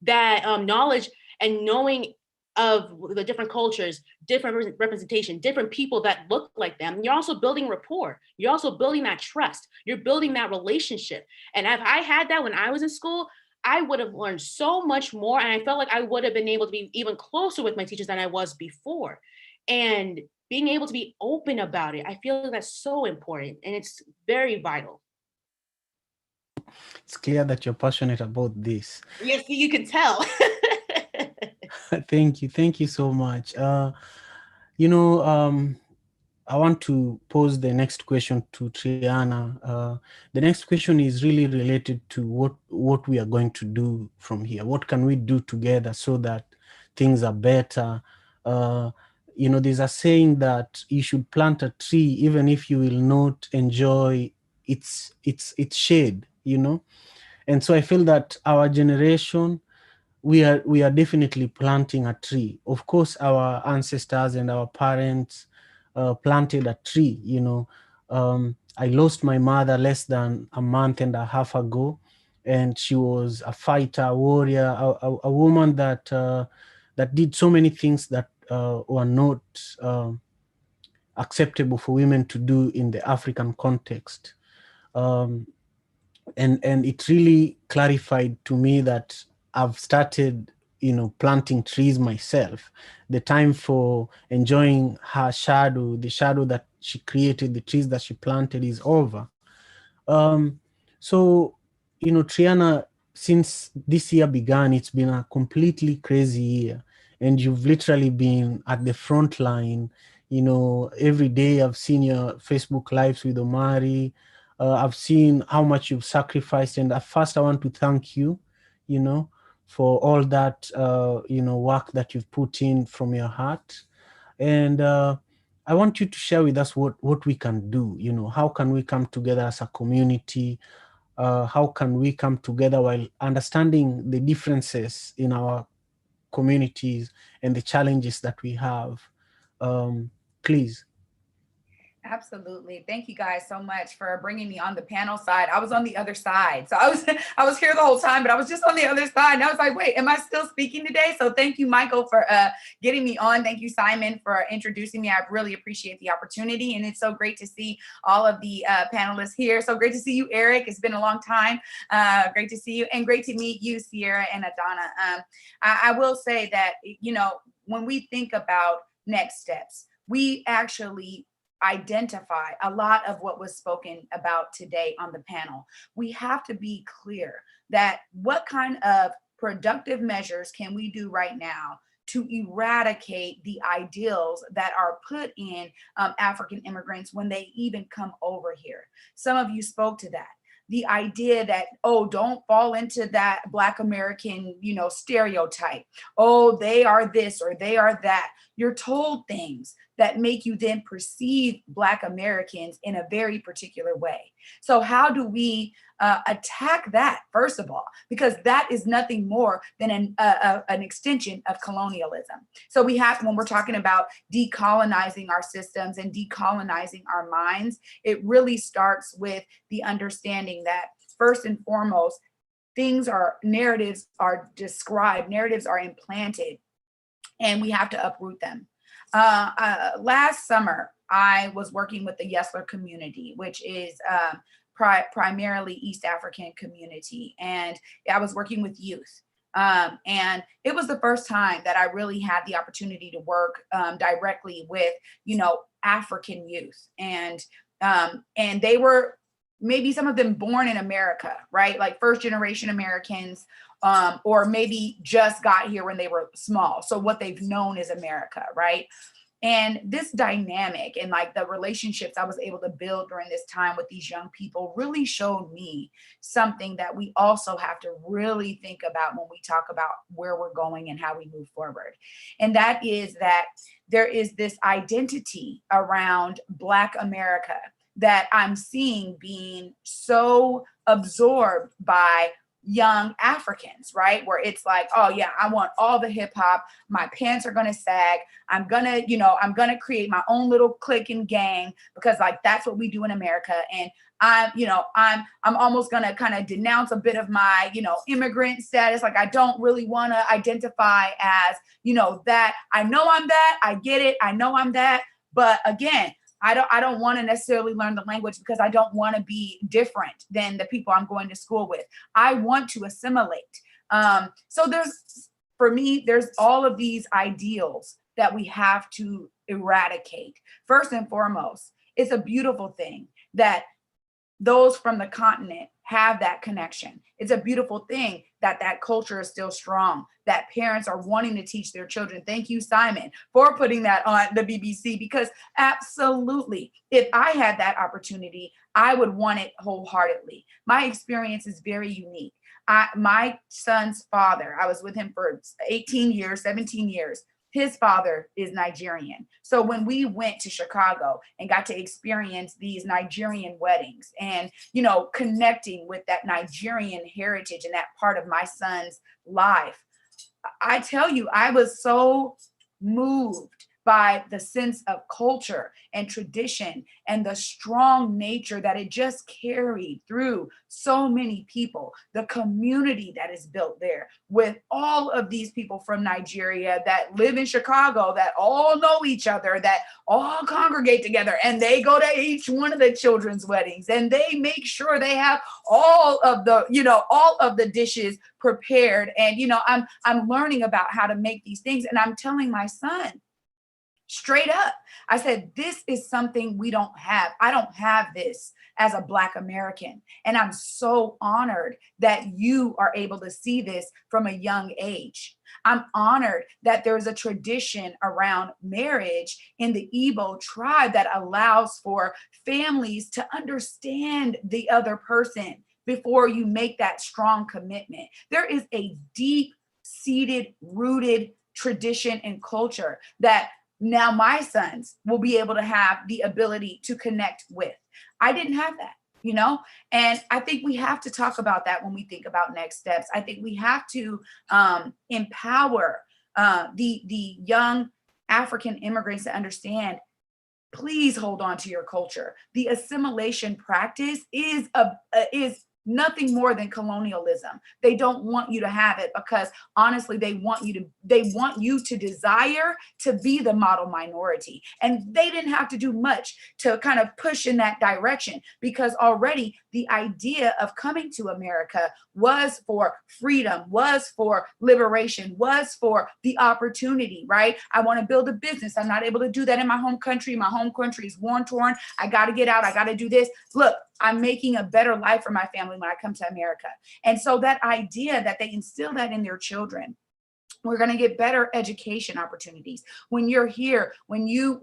that knowledge and knowing of the different cultures, different representation, different people that look like them, you're also building rapport. You're also building that trust. You're building that relationship. And if I had that when I was in school, I would have learned so much more. And I felt like I would have been able to be even closer with my teachers than I was before. And being able to be open about it, I feel like that's so important and it's very vital. It's clear that you're passionate about this. Yes, you can tell. Thank you so much. You know, I want to pose the next question to Triana. The next question is really related to what we are going to do from here. What can we do together so that things are better? You know, there's a saying that you should plant a tree even if you will not enjoy its shade, you know? And so I feel that our generation, we are definitely planting a tree. Of course, our ancestors and our parents planted a tree. You know, I lost my mother less than a month and a half ago, and she was a fighter, a warrior, a woman that that did so many things that were not acceptable for women to do in the African context. Um, and it really clarified to me that I've started, you know, planting trees myself. The time for enjoying her shadow, the shadow that she created, the trees that she planted, is over. Um, so, you know, Triana, since this year began, it's been a completely crazy year, and you've literally been at the front line. You know, every day I've seen your Facebook lives with Omari. I've seen how much you've sacrificed, and at first I want to thank you, you know, for all that, you know, work that you've put in from your heart. And I want you to share with us what we can do. You know, how can we come together as a community? How can we come together while understanding the differences in our communities and the challenges that we have? Please. Absolutely. Thank you guys so much for bringing me on the panel side. I was on the other side. So I was here the whole time, but I was just on the other side. And I was like, wait, am I still speaking today? So thank you, Michael, for getting me on. Thank you, Simon, for introducing me. I really appreciate the opportunity. And it's so great to see all of the panelists here. So great to see you, Eric. It's been a long time. Great to see you, and great to meet you, Sierra and Adana. I will say that, you know, when we think about next steps, we actually identify a lot of what was spoken about today on the panel. We have to be clear that what kind of productive measures can we do right now to eradicate the ideals that are put in African immigrants when they even come over here. Some of you spoke to that. The idea that, oh, don't fall into that Black American, you know, stereotype. Oh, they are this or they are that. You're told things that make you then perceive Black Americans in a very particular way. So how do we attack that, first of all? Because that is nothing more than an extension of colonialism. So we have, when we're talking about decolonizing our systems and decolonizing our minds, it really starts with the understanding that, first and foremost, narratives are described, narratives are implanted, and we have to uproot them. Last summer, I was working with the Yesler community, which is primarily East African community. And I was working with youth. And it was the first time that I really had the opportunity to work directly with, you know, African youth. And they were maybe some of them born in America, right? Like first generation Americans, or maybe just got here when they were small. So what they've known is America, right? And this dynamic and like the relationships I was able to build during this time with these young people really showed me something that we also have to really think about when we talk about where we're going and how we move forward. And that is that there is this identity around Black America that I'm seeing being so absorbed by young Africans, right? Where it's like, oh yeah, I want all the hip hop. My pants are going to sag. I'm going to create my own little clique and gang because like, that's what we do in America. And I'm almost going to kind of denounce a bit of my, immigrant status. Like, I don't really want to identify as, that. I know I'm that. I get it. I know I'm that. But again, I don't want to necessarily learn the language because I don't want to be different than the people I'm going to school with. I want to assimilate. So for me, there's all of these ideals that we have to eradicate. First and foremost, it's a beautiful thing that those from the continent have that connection. It's a beautiful thing that that culture is still strong, that parents are wanting to teach their children. Thank you, Simon, for putting that on the BBC, because absolutely, if I had that opportunity, I would want it wholeheartedly. My experience is very unique. My son's father, I was with him for 18 years, 17 years. His father is Nigerian. So when we went to Chicago and got to experience these Nigerian weddings and, connecting with that Nigerian heritage and that part of my son's life, I tell you, I was so moved by the sense of culture and tradition and the strong nature that it just carried through so many people, the community that is built there with all of these people from Nigeria that live in Chicago, that all know each other, that all congregate together, and they go to each one of the children's weddings and they make sure they have all of the dishes prepared. And, I'm learning about how to make these things. And I'm telling my son, straight up, I said, this is something we don't have. I don't have this as a Black American. And I'm so honored that you are able to see this from a young age. I'm honored that there's a tradition around marriage in the Igbo tribe that allows for families to understand the other person before you make that strong commitment. There is a deep-seated, rooted tradition and culture that now my sons will be able to have the ability to connect with. I didn't have that, and I think we have to talk about that when we think about next steps. I think we have to empower the young African immigrants to understand, please hold on to your culture. The assimilation practice is nothing more than colonialism. They don't want you to have it because honestly, they want you to desire to be the model minority. And they didn't have to do much to kind of push in that direction, because already the idea of coming to America was for freedom, was for liberation, was for the opportunity, right? I want to build a business. I'm not able to do that in my home country. My home country is war torn. I got to get out. I got to do this. Look, I'm making a better life for my family when I come to America. And so that idea that they instill that in their children, we're going to get better education opportunities. When you're here, when you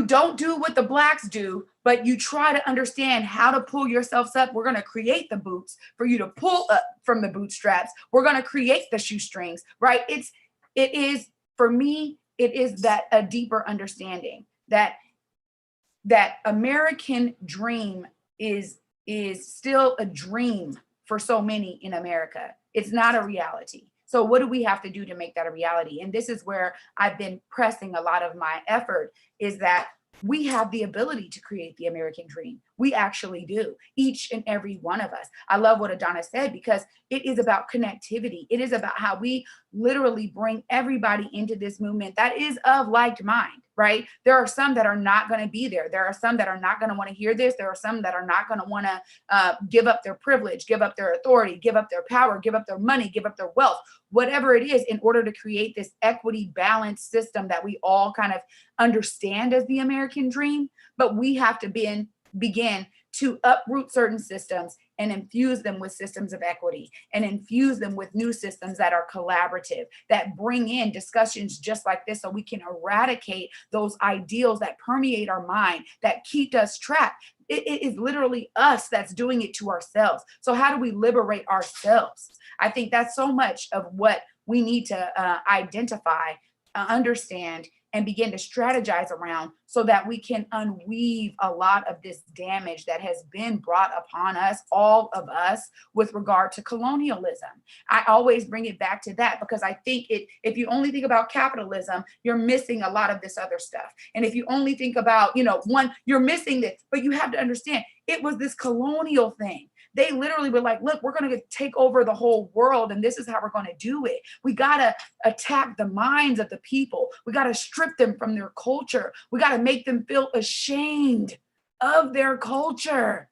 don't do what the Blacks do, but you try to understand how to pull yourselves up, we're going to create the boots for you to pull up from the bootstraps. We're going to create the shoestrings, right? It is, for me, it is that a deeper understanding that American dream is still a dream for so many in America. It's not a reality. So what do we have to do to make that a reality? And this is where I've been pressing a lot of my effort, is that we have the ability to create the American dream. We actually do, each and every one of us. I love what Adana said, because it is about connectivity. It is about how we literally bring everybody into this movement that is of like mind, right? There are some that are not going to be there. There are some that are not going to want to hear this. There are some that are not going to want to give up their privilege, give up their authority, give up their power, give up their money, give up their wealth, whatever it is, in order to create this equity balanced system that we all kind of understand as the American dream. But we have to begin to uproot certain systems and infuse them with systems of equity, and infuse them with new systems that are collaborative, that bring in discussions just like this, so we can eradicate those ideals that permeate our mind, that keep us trapped. It is literally us that's doing it to ourselves. So how do we liberate ourselves? I think that's so much of what we need to identify, understand, and begin to strategize around, so that we can unweave a lot of this damage that has been brought upon us, all of us, with regard to colonialism. I always bring it back to that, because I think if you only think about capitalism, you're missing a lot of this other stuff. And if you only think about, you're missing this, but you have to understand, it was this colonial thing. They literally were like, look, we're going to take over the whole world, and this is how we're going to do it. We got to attack the minds of the people. We got to strip them from their culture. We got to make them feel ashamed of their culture.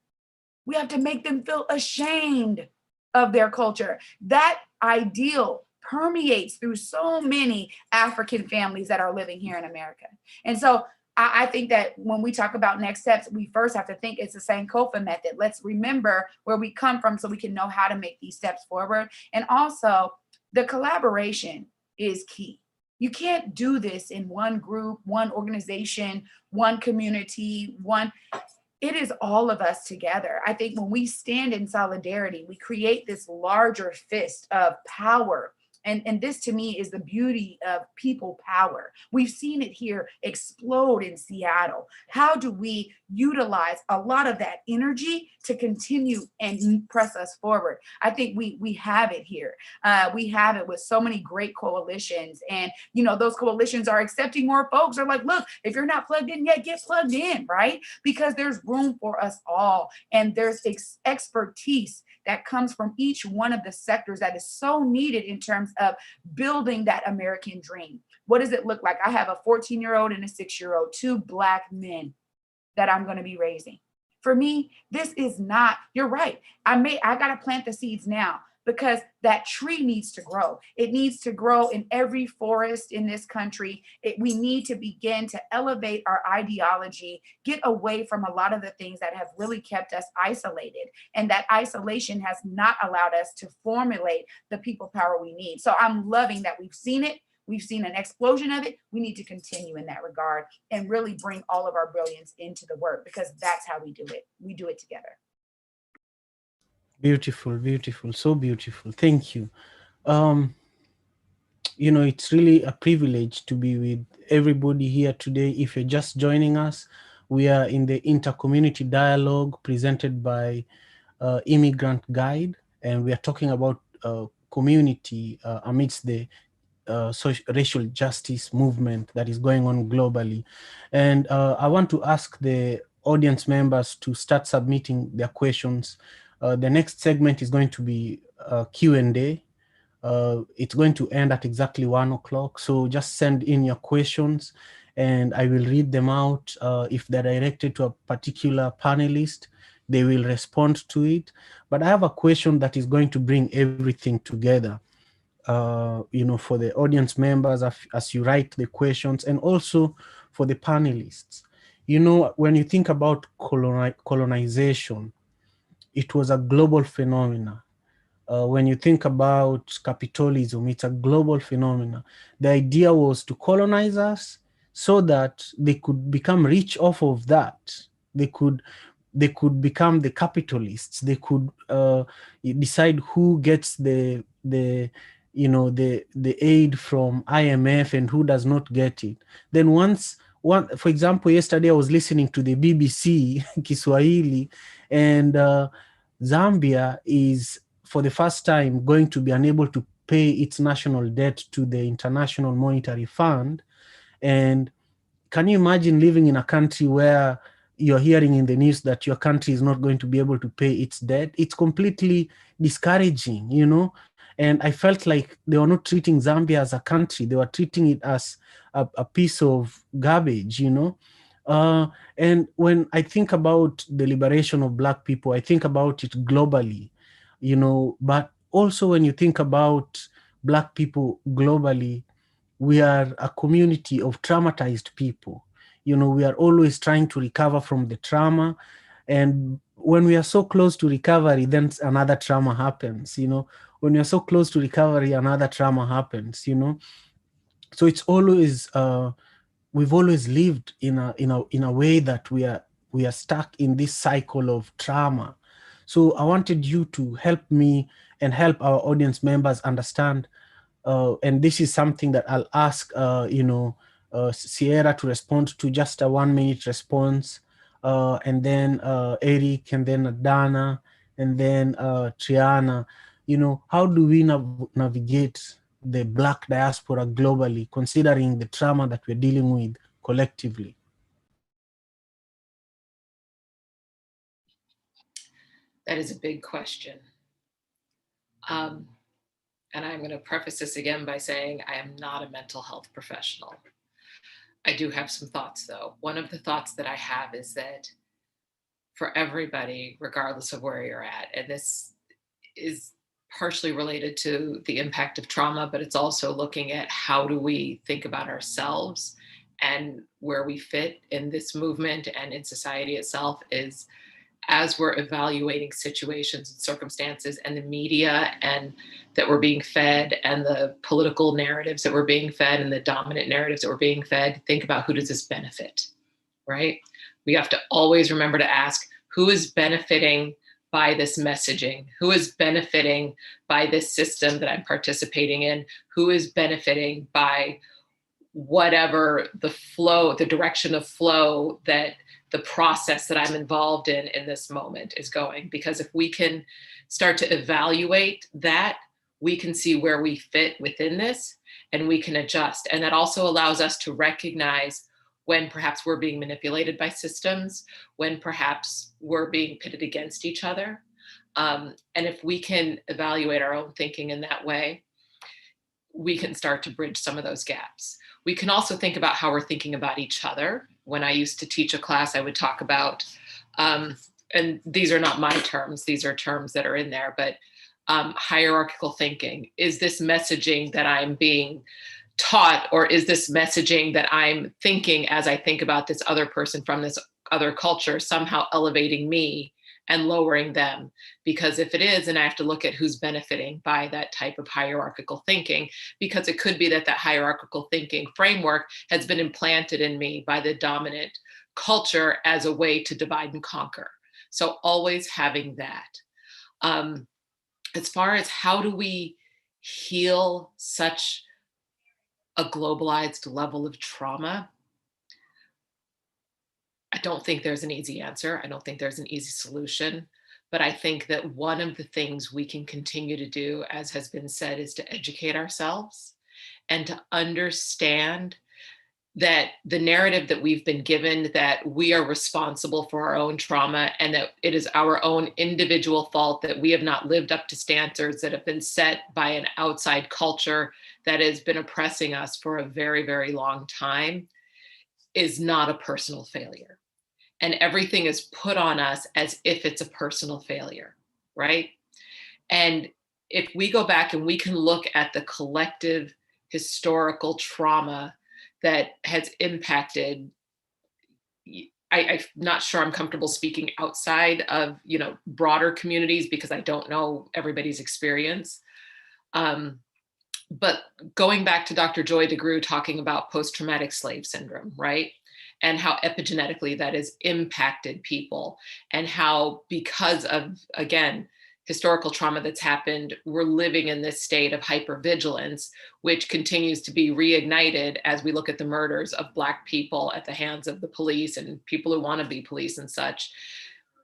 We have to make them feel ashamed of their culture. That ideal permeates through so many African families that are living here in America. And so I think that when we talk about next steps, we first have to think it's the Sankofa method. Let's remember where we come from so we can know how to make these steps forward. And also, the collaboration is key. You can't do this in one group, one organization, one community, it is all of us together. I think when we stand in solidarity, we create this larger fist of power. And this to me is the beauty of people power. We've seen it here explode in Seattle. How do we utilize a lot of that energy to continue and press us forward? I think we have it here. We have it with so many great coalitions. And, those coalitions are accepting more folks. They're like, look, if you're not plugged in yet, get plugged in, right? Because there's room for us all. And there's expertise that comes from each one of the sectors that is so needed in terms of building that American dream. What does it look like? I have a 14-year-old and a 6-year-old, 2 Black men that I'm going to be raising. For me, this is not, you're right. I got to plant the seeds now, because that tree needs to grow. It needs to grow in every forest in this country. We need to begin to elevate our ideology, get away from a lot of the things that have really kept us isolated. And that isolation has not allowed us to formulate the people power we need. So I'm loving that we've seen it. We've seen an explosion of it. We need to continue in that regard and really bring all of our brilliance into the work, because that's how we do it. We do it together. Beautiful, beautiful, so beautiful. Thank you. It's really a privilege to be with everybody here today. If you're just joining us, we are in the Intercommunity Dialogue presented by Immigrant Guide, and we are talking about community amidst the racial justice movement that is going on globally. And I want to ask the audience members to start submitting their questions. The next segment is going to be Q&A. It's going to end at exactly 1 o'clock. So just send in your questions and I will read them out. If they're directed to a particular panelist, they will respond to it. But I have a question that is going to bring everything together, for the audience members as you write the questions, and also for the panelists. When you think about colonization, it was a global phenomenon. When you think about capitalism, it's a global phenomenon. The idea was to colonize us so that they could become rich off of that. They could become the capitalists. They could decide who gets the aid from IMF and who does not get it. Then for example, yesterday I was listening to the BBC Kiswahili, and Zambia is for the first time going to be unable to pay its national debt to the International Monetary Fund. And can you imagine living in a country where you're hearing in the news that your country is not going to be able to pay its debt? It's completely discouraging, And I felt like they were not treating Zambia as a country. They were treating it as a piece of garbage, And when I think about the liberation of Black people, I think about it globally, but also when you think about Black people globally, we are a community of traumatized people. We are always trying to recover from the trauma. And when we are so close to recovery, then another trauma happens, when you're so close to recovery, another trauma happens, so it's always we've always lived in a way that we are stuck in this cycle of trauma. So I wanted you to help me and help our audience members understand, and this is something that I'll ask Sierra to respond to, just a 1 minute response, and then Eric, and then Dana, and then Triana. How do we navigate the Black diaspora globally, considering the trauma that we're dealing with collectively? That is a big question. And I'm going to preface this again by saying I am not a mental health professional. I do have some thoughts, though. One of the thoughts that I have is that for everybody, regardless of where you're at, and this is partially related to the impact of trauma, but it's also looking at how do we think about ourselves and where we fit in this movement and in society itself, is as we're evaluating situations and circumstances and the media and that we're being fed, and the political narratives that we're being fed, and the dominant narratives that we're being fed, think about who does this benefit, right? We have to always remember to ask, who is benefiting by this messaging? Who is benefiting by this system that I'm participating in? Who is benefiting by whatever the flow, the direction of flow that the process that I'm involved in this moment is going? Because if we can start to evaluate that, we can see where we fit within this and we can adjust. And that also allows us to recognize when perhaps we're being manipulated by systems, when perhaps we're being pitted against each other. And if we can evaluate our own thinking in that way, we can start to bridge some of those gaps. We can also think about how we're thinking about each other. When I used to teach a class, I would talk about, and these are not my terms, these are terms that are in there, but hierarchical thinking. Is this messaging that I'm being taught, or is this messaging that I'm thinking as I think about this other person from this other culture somehow elevating me and lowering them? Because if it is, then I have to look at who's benefiting by that type of hierarchical thinking, because it could be that that hierarchical thinking framework has been implanted in me by the dominant culture as a way to divide and conquer. So always having that. As far as how do we heal such a globalized level of trauma, I don't think there's an easy answer. I don't think there's an easy solution. But I think that one of the things we can continue to do, as has been said, is to educate ourselves and to understand that the narrative that we've been given, that we are responsible for our own trauma and that it is our own individual fault that we have not lived up to standards that have been set by an outside culture that has been oppressing us for a very, very long time, is not a personal failure. And everything is put on us as if it's a personal failure, right? And if we go back and we can look at the collective historical trauma that has impacted, I'm not sure I'm comfortable speaking outside of, broader communities because I don't know everybody's experience. But going back to Dr. Joy DeGruy talking about post-traumatic slave syndrome, right? And how epigenetically that has impacted people, and how, because of, again, historical trauma that's happened, we're living in this state of hypervigilance, which continues to be reignited as we look at the murders of Black people at the hands of the police and people who want to be police and such.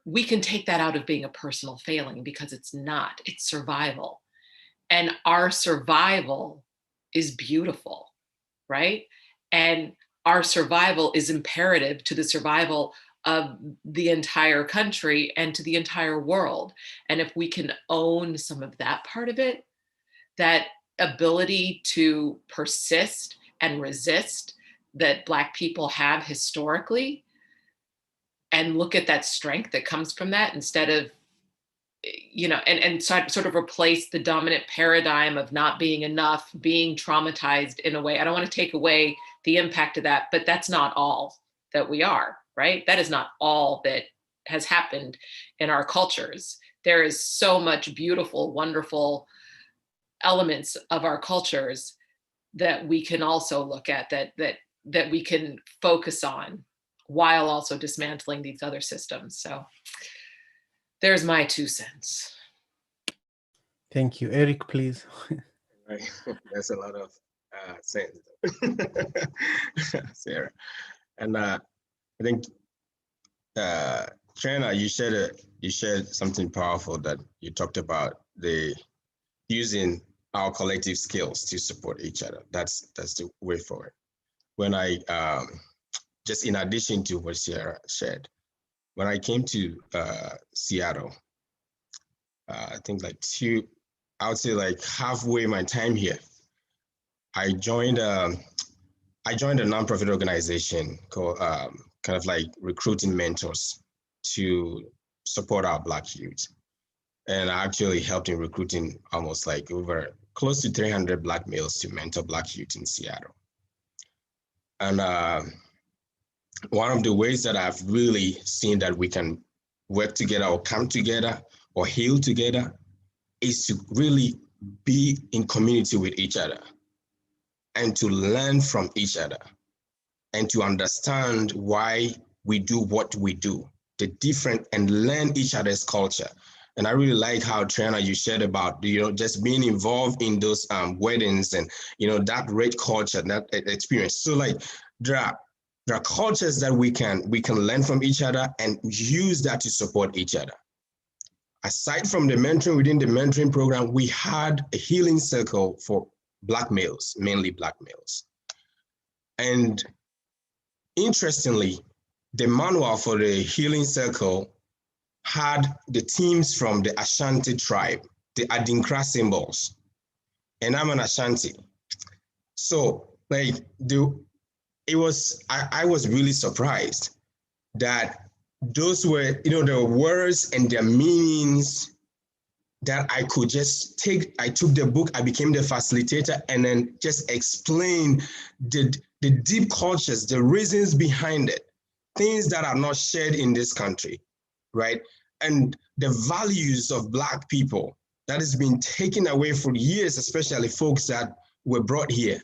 We can take that out of being a personal failing, because it's not, it's survival. And our survival is beautiful, right? And our survival is imperative to the survival of the entire country and to the entire world. And if we can own some of that part of it, that ability to persist and resist that Black people have historically, and look at that strength that comes from that, instead of, and sort of replace the dominant paradigm of not being enough, being traumatized in a way. I don't want to take away the impact of that, but that's not all that we are, right? That is not all that has happened in our cultures. There is so much beautiful, wonderful elements of our cultures that we can also look at, that we can focus on while also dismantling these other systems. So there's my 2 cents. Thank you. Eric, please. Right. That's a lot of sense, Sarah. And I think, Trina, you shared something powerful, that you talked about the using our collective skills to support each other. That's the way forward. When I just in addition to what Sarah shared, when I came to Seattle, I think I would say like halfway my time here, I joined a nonprofit organization called kind of like Recruiting Mentors to support our Black youth. And I actually helped in recruiting almost like over close to 300 Black males to mentor Black youth in Seattle. And one of the ways that I've really seen that we can work together or come together or heal together is to really be in community with each other and to learn from each other and to understand why we do what we do, the different, and learn each other's culture. And I really like how, Trina, you shared about, just being involved in those weddings and, that red culture, that experience. So like there are cultures that we can learn from each other and use that to support each other. Aside from the mentoring, within the mentoring program, we had a healing circle for Black males, mainly Black males. And interestingly, the manual for the healing circle had the teams from the Ashanti tribe, the Adinkra symbols. And I'm an Ashanti. So like I was really surprised that those were, the words and their meanings that I could just take. I took the book, I became the facilitator, and then just explain the deep cultures, the reasons behind it, things that are not shared in this country, right? And the values of Black people that has been taken away for years, especially folks that were brought here.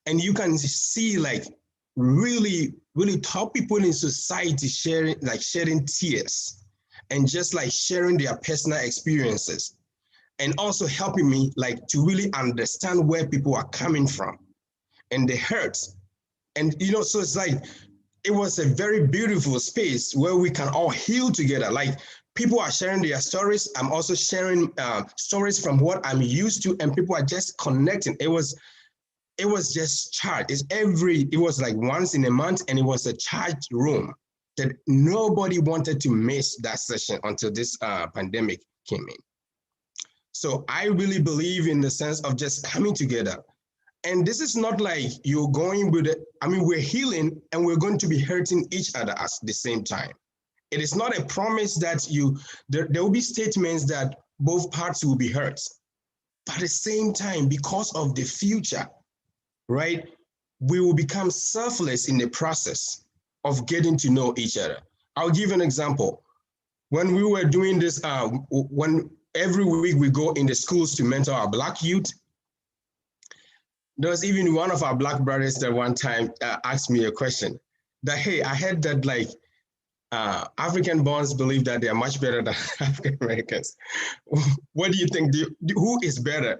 And you can see like really, really top people in society shedding tears and just like sharing their personal experiences, and also helping me like to really understand where people are coming from and the hurts. And so it's like, it was a very beautiful space where we can all heal together. Like people are sharing their stories. I'm also sharing stories from what I'm used to, and people are just connecting. It was just charged. It was like once in a month, and it was a charged room that nobody wanted to miss that session until this pandemic came in. So I really believe in the sense of just coming together. And this is not like you're going with it. I mean, we're healing and we're going to be hurting each other at the same time. It is not a promise that there will be statements that both parts will be hurt. But at the same time, because of the future, right, we will become selfless in the process of getting to know each other. I'll give an example. When we were doing this, when every week we go in the schools to mentor our Black youth, there was even one of our Black brothers that one time asked me a question that, hey, I heard that like African borns believe that they are much better than African Americans. What do you think? Who is better?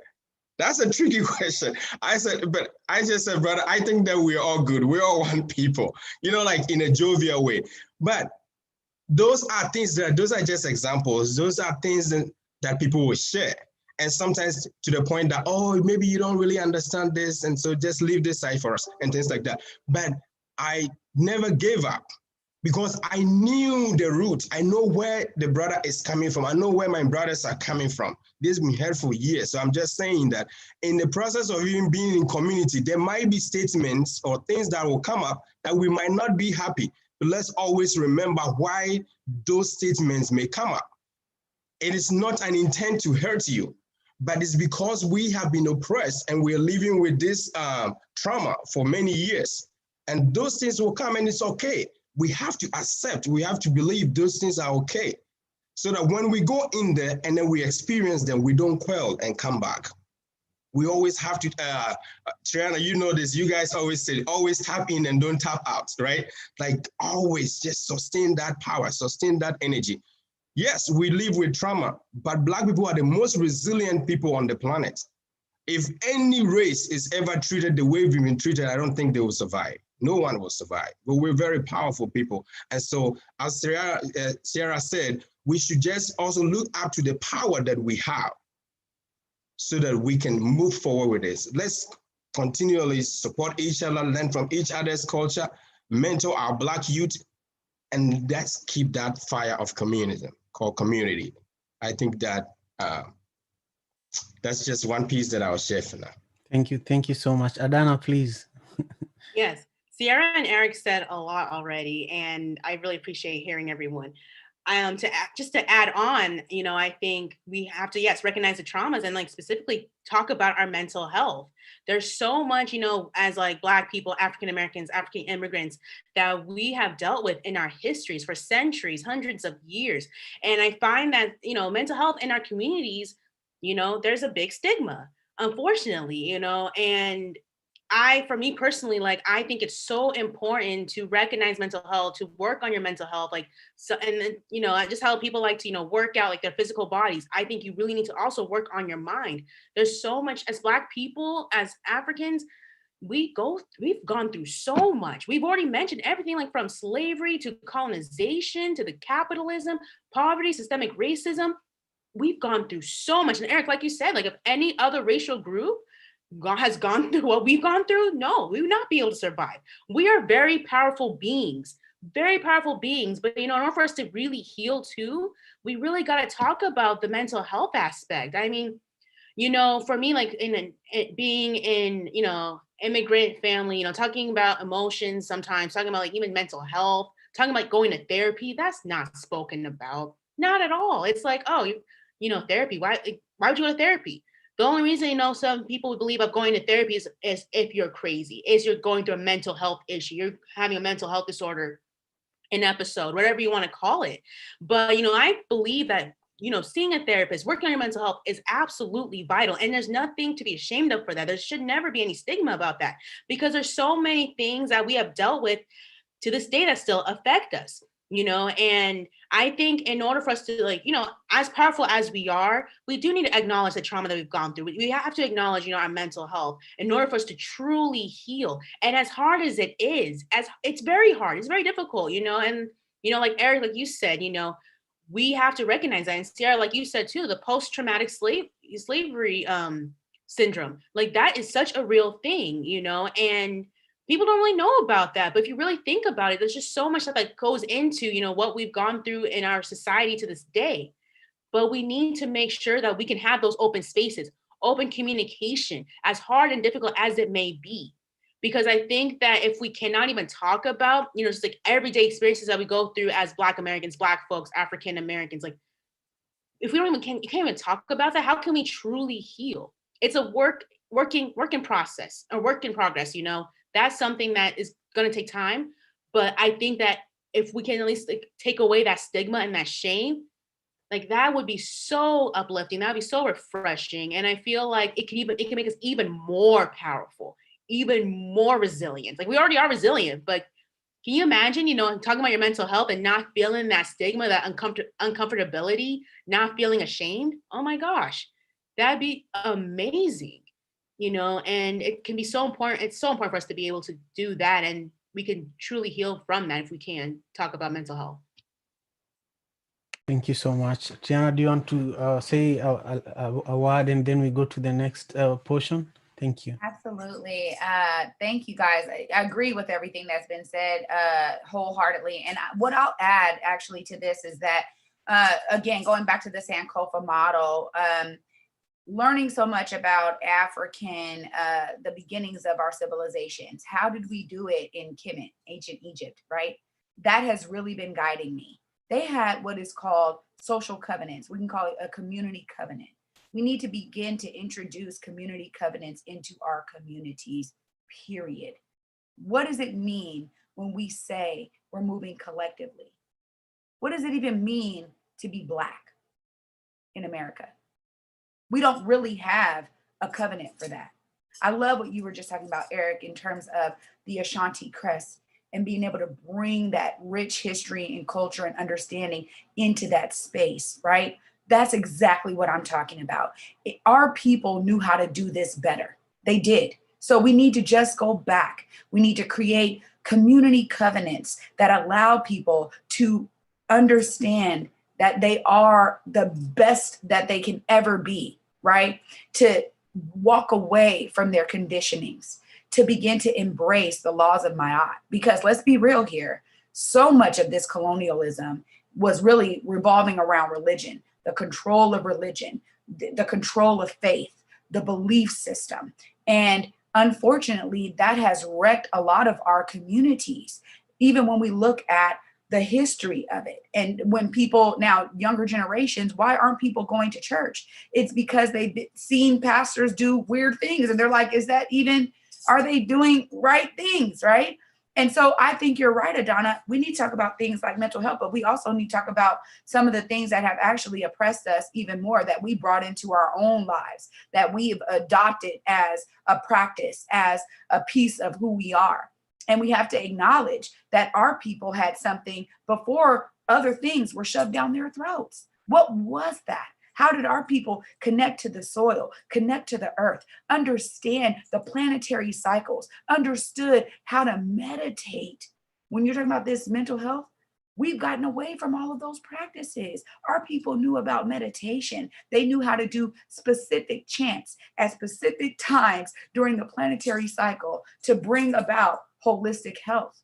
That's a tricky question. I just said, brother, I think that we're all good. We're all one people, like in a jovial way. But those are just examples. Those are things that people will share. And sometimes to the point that, oh, maybe you don't really understand this, and so just leave this side for us and things like that. But I never gave up because I knew the root. I know where the brother is coming from. I know where my brothers are coming from. This has been heard for years. So I'm just saying that in the process of even being in community, there might be statements or things that will come up that we might not be happy. But let's always remember why those statements may come up. It is not an intent to hurt you, but it's because we have been oppressed and we're living with this trauma for many years. And those things will come, and it's okay. we have to accept, we have to believe those things are okay. So that when we go in there and then we experience them, we don't quail and come back. We always have to, Triana, you know this, you guys always say, always tap in and don't tap out, right? Like always just sustain that power, sustain that energy. Yes, we live with trauma, but Black people are the most resilient people on the planet. If any race is ever treated the way we've been treated, I don't think they will survive. No one will survive, but we're very powerful people. And so as Sierra said, we should just also look up to the power that we have so that we can move forward with this. Let's continually support each other, learn from each other's culture, mentor our Black youth, and let's keep that fire of communism called community. I think that that's just one piece that I'll share for now. Thank you so much. Adana, please. Yes, Sierra and Eric said a lot already, and I really appreciate hearing everyone. Just to add on, I think we have to, yes, recognize the traumas and like specifically talk about our mental health. There's so much, as like Black people, African Americans, African immigrants that we have dealt with in our histories for centuries, hundreds of years. And I find that, mental health in our communities, there's a big stigma, unfortunately, and for me personally, like, I think it's so important to recognize mental health, to work on your mental health. Like, so, and then, I just how people like to, work out like their physical bodies. I think you really need to also work on your mind. There's so much as Black people, as Africans, we've gone through so much. We've already mentioned everything, like from slavery to colonization, to the capitalism, poverty, systemic racism. We've gone through so much. And Eric, like you said, like if any other racial group has gone through what we've gone through, no, we would not be able to survive. We are very powerful beings. But in order for us to really heal too, we really got to talk about the mental health aspect. I mean, for me, like being in, immigrant family, talking about emotions, sometimes talking about like even mental health, talking about going to therapy, that's not spoken about, not at all. It's like, oh, therapy. Why would you go to therapy? The only reason, some people believe of going to therapy is if you're crazy, is you're going through a mental health issue, you're having a mental health disorder, an episode, whatever you want to call it. But, I believe that, seeing a therapist, working on your mental health is absolutely vital. And there's nothing to be ashamed of for that. There should never be any stigma about that, because there's so many things that we have dealt with to this day that still affect us. And I think in order for us to as powerful as we are, we do need to acknowledge the trauma that we've gone through. We have to acknowledge, our mental health in order for us to truly heal. And as hard as it is, it's very hard, it's very difficult, and, like Eric, like you said, we have to recognize that. And Sierra, like you said too, the post-traumatic slavery syndrome, like that is such a real thing, and people don't really know about that. But if you really think about it, there's just so much that goes into, what we've gone through in our society to this day. But we need to make sure that we can have those open spaces, open communication, as hard and difficult as it may be. Because I think that if we cannot even talk about, just like everyday experiences that we go through as Black Americans, Black folks, African Americans, like if we you can't even talk about that, how can we truly heal? It's a work in progress. That's something that is going to take time. But I think that if we can at least take away that stigma and that shame, like that would be so uplifting. That would be so refreshing. And I feel like it can make us even more powerful, even more resilient. Like we already are resilient, but can you imagine, talking about your mental health and not feeling that stigma, that uncomfortability, not feeling ashamed? Oh my gosh, that'd be amazing. And it can be so important. It's so important for us to be able to do that. And we can truly heal from that if we can talk about mental health. Thank you so much. Tiana, do you want to say a word and then we go to the next portion? Thank you. Absolutely. Thank you guys. I agree with everything that's been said wholeheartedly. And what I'll add actually to this is that, again, going back to the Sankofa model, learning so much about African, the beginnings of our civilizations. How did we do it in Kemet, ancient Egypt, right? That has really been guiding me. They had what is called social covenants. We can call it a community covenant. We need to begin to introduce community covenants into our communities, period. What does it mean when we say we're moving collectively. What does it even mean to be Black in America? We don't really have a covenant for that. I love what you were just talking about, Eric, in terms of the Ashanti crest and being able to bring that rich history and culture and understanding into that space, right? That's exactly what I'm talking about. Our people knew how to do this better. They did. So we need to just go back. We need to create community covenants that allow people to understand that they are the best that they can ever be, right? To walk away from their conditionings, to begin to embrace the laws of Ma'at. Because let's be real here, so much of this colonialism was really revolving around religion, the control of religion, the control of faith, the belief system. And unfortunately, that has wrecked a lot of our communities, even when we look at the history of it. And when people now, younger generations, why aren't people going to church? It's because they've seen pastors do weird things. And they're like, is that even, are they doing right things, right? And so I think you're right, Adana. We need to talk about things like mental health, but we also need to talk about some of the things that have actually oppressed us even more, that we brought into our own lives, that we've adopted as a practice, as a piece of who we are. And we have to acknowledge that our people had something before other things were shoved down their throats. What was that? How did our people connect to the soil, connect to the earth, understand the planetary cycles, understood how to meditate? When you're talking about this mental health, we've gotten away from all of those practices. Our people knew about meditation. They knew how to do specific chants at specific times during the planetary cycle to bring about holistic health.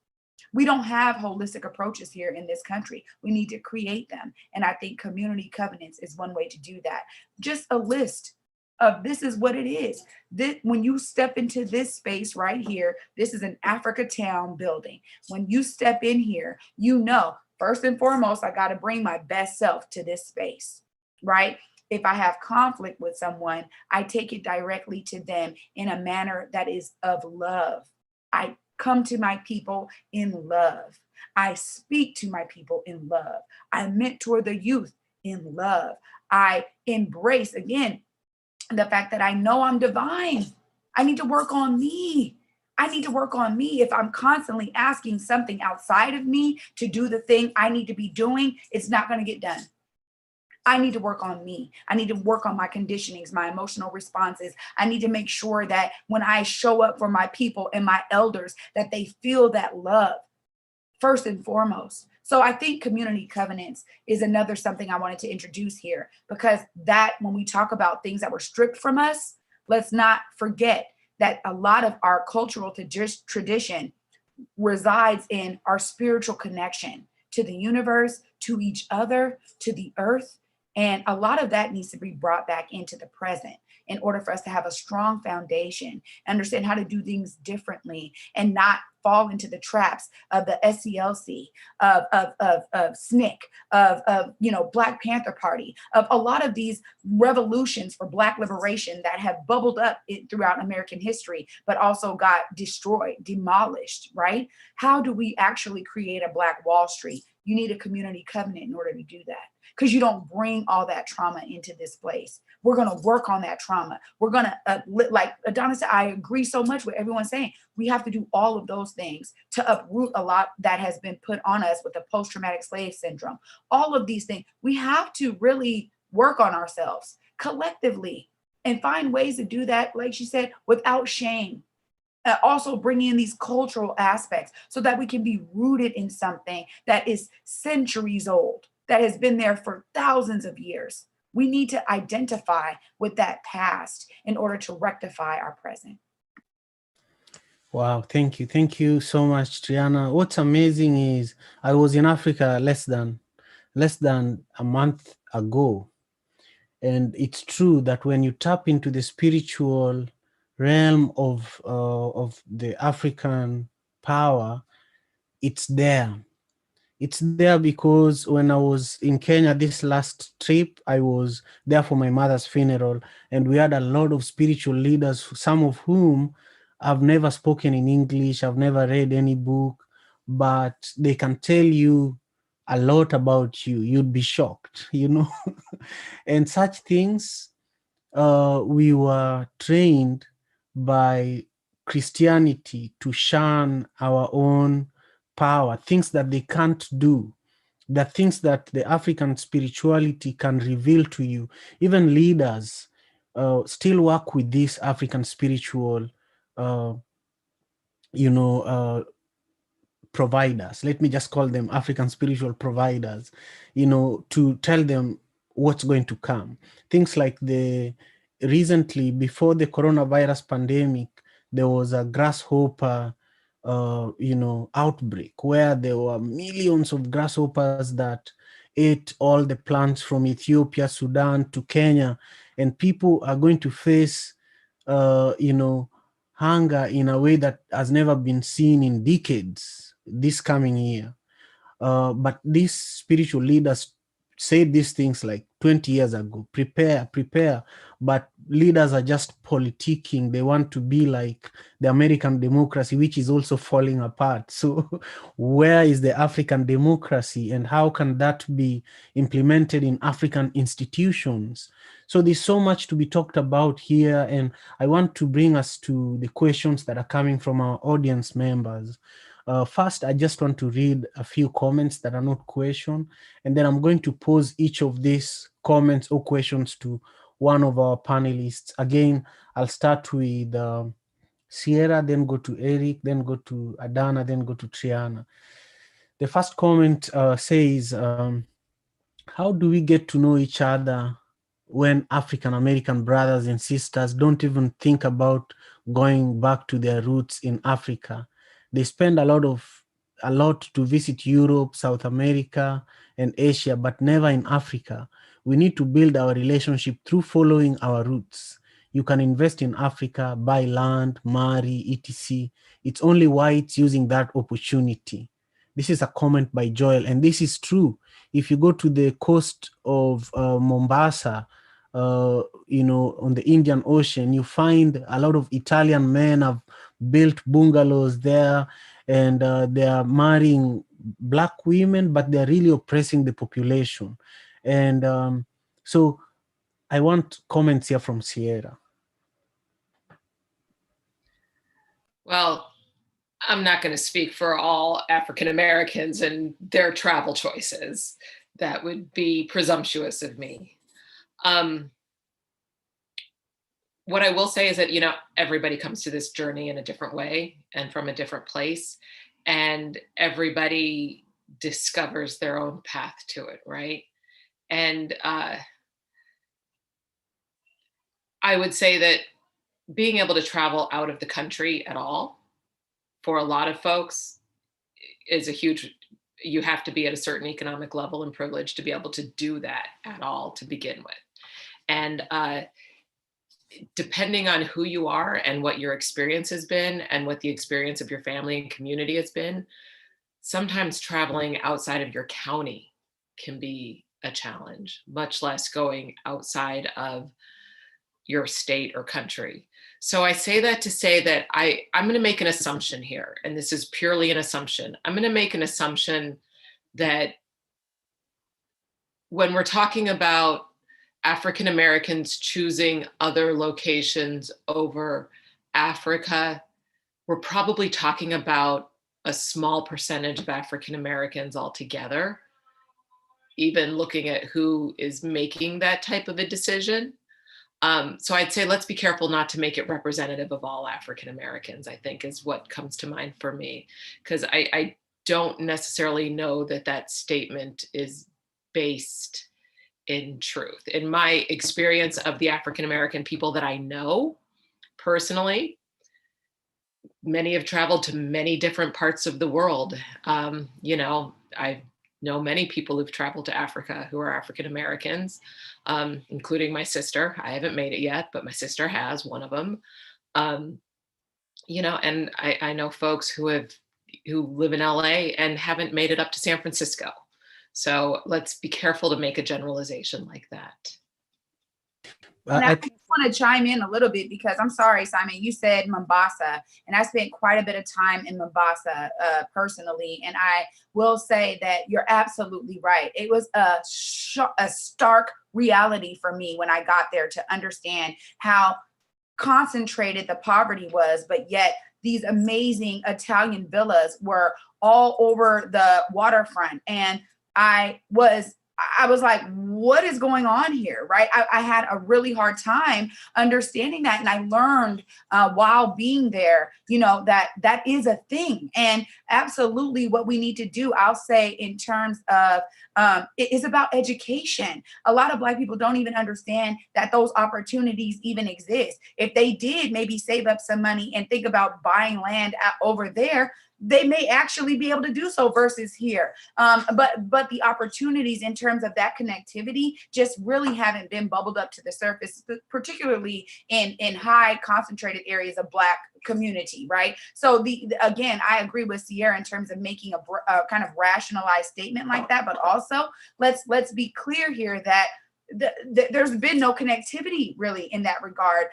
We don't have holistic approaches here in this country. We need to create them. And I think community covenants is one way to do that. Just a list of this is what it is. This, when you step into this space right here, this is an Africa Town building. When you step in here, you know, first and foremost, I got to bring my best self to this space, right? If I have conflict with someone, I take it directly to them in a manner that is of love. I come to my people in love. I speak to my people in love. I mentor the youth in love. I embrace, again, the fact that I know I'm divine. I need to work on me. I need to work on me. If I'm constantly asking something outside of me to do the thing I need to be doing, it's not going to get done. I need to work on me. I need to work on my conditionings, my emotional responses. I need to make sure that when I show up for my people and my elders, that they feel that love first and foremost. So I think community covenants is another something I wanted to introduce here, because that when we talk about things that were stripped from us, let's not forget that a lot of our cultural tradition resides in our spiritual connection to the universe, to each other, to the earth. And a lot of that needs to be brought back into the present in order for us to have a strong foundation, understand how to do things differently, and not fall into the traps of the SCLC, of SNCC, of Black Panther Party, of a lot of these revolutions for Black liberation that have bubbled up throughout American history, but also got destroyed, demolished, right? How do we actually create a Black Wall Street? You need a community covenant in order to do that, because you don't bring all that trauma into this place. We're going to work on that trauma. We're going to, like Adonis said, I agree so much with everyone saying, we have to do all of those things to uproot a lot that has been put on us with the post-traumatic slave syndrome. All of these things, we have to really work on ourselves collectively and find ways to do that, like she said, without shame. Also bringing in these cultural aspects so that we can be rooted in something that is centuries old, that has been there for thousands of years. We need to identify with that past in order to rectify our present. Wow, thank you. Thank you so much, Triana. What's amazing is I was in Africa less than a month ago. And it's true that when you tap into the spiritual realm of the African power, it's there. It's there because when I was in Kenya this last trip, I was there for my mother's funeral, and we had a lot of spiritual leaders, some of whom I've never spoken in English, I've never read any book, but they can tell you a lot about you. You'd be shocked, you know. And such things, we were trained by Christianity to shun our own power, things that they can't do, the things that the African spirituality can reveal to you. Even leaders still work with this African spiritual, uh, you know, providers. Let me just call them African spiritual providers, you know, to tell them what's going to come. Things like recently, before the coronavirus pandemic, there was a grasshopper, you know, outbreak where there were millions of grasshoppers that ate all the plants from Ethiopia, Sudan to Kenya, and people are going to face, you know, hunger in a way that has never been seen in decades this coming year. But these spiritual leaders said these things like 20 years ago: prepare, prepare. But leaders are just politicking. They want to be like the American democracy, which is also falling apart. So, where is the African democracy, and how can that be implemented in African institutions? So, there's so much to be talked about here. And I want to bring us to the questions that are coming from our audience members. First, I just want to read a few comments that are not questions, and then I'm going to pose each of these comments or questions to one of our panelists. Again, I'll start with Sierra, then go to Eric, then go to Adana, then go to Triana. The first comment says, how do we get to know each other when African American brothers and sisters don't even think about going back to their roots in Africa? They spend a lot to visit Europe, South America, and Asia, but never in Africa. We need to build our relationship through following our roots. You can invest in Africa, buy land, marry, etc. It's only whites using that opportunity. This is a comment by Joel, and this is true. If you go to the coast of Mombasa, you know, on the Indian Ocean, you find a lot of Italian men have built bungalows there, and they are marrying Black women, but they're really oppressing the population. And so I want comments here from Sierra. Well, I'm not going to speak for all African Americans and their travel choices. That would be presumptuous of me. What I will say is that, you know, everybody comes to this journey in a different way and from a different place, and everybody discovers their own path to it, right? And I would say that being able to travel out of the country at all, for a lot of folks, is a huge, you have to be at a certain economic level and privilege to be able to do that at all to begin with. And depending on who you are and what your experience has been and what the experience of your family and community has been, sometimes traveling outside of your county can be a challenge, much less going outside of your state or country. So I say that to say that I'm going to make an assumption here, and this is purely an assumption. I'm going to make an assumption that when we're talking about African Americans choosing other locations over Africa, we're probably talking about a small percentage of African Americans altogether, even looking at who is making that type of a decision. So I'd say let's be careful not to make it representative of all African Americans, I think is what comes to mind for me, because I don't necessarily know that that statement is based in truth. In my experience of the African American people that I know personally, many have traveled to many different parts of the world. You know, I know many people who've traveled to Africa who are African Americans, including my sister. I haven't made it yet, but my sister has, one of them. You know, and I know folks who live in LA and haven't made it up to San Francisco. So let's be careful to make a generalization like that. I just want want to chime in a little bit because I'm sorry, Simon, you said Mombasa, and I spent quite a bit of time in Mombasa personally. And I will say that you're absolutely right. It was a stark reality for me when I got there to understand how concentrated the poverty was, but yet these amazing Italian villas were all over the waterfront. And I was like, what is going on here, right? I had a really hard time understanding that. And I learned while being there, that is a thing. And absolutely what we need to do, I'll say in terms of, it is about education. A lot of Black people don't even understand that those opportunities even exist. If they did maybe save up some money and think about buying land over there, they may actually be able to do so versus here. But the opportunities in terms of that connectivity just really haven't been bubbled up to the surface, particularly in high concentrated areas of Black community, right? So again, I agree with Sierra in terms of making a kind of rationalized statement like that, but also let's be clear here that there's been no connectivity really in that regard.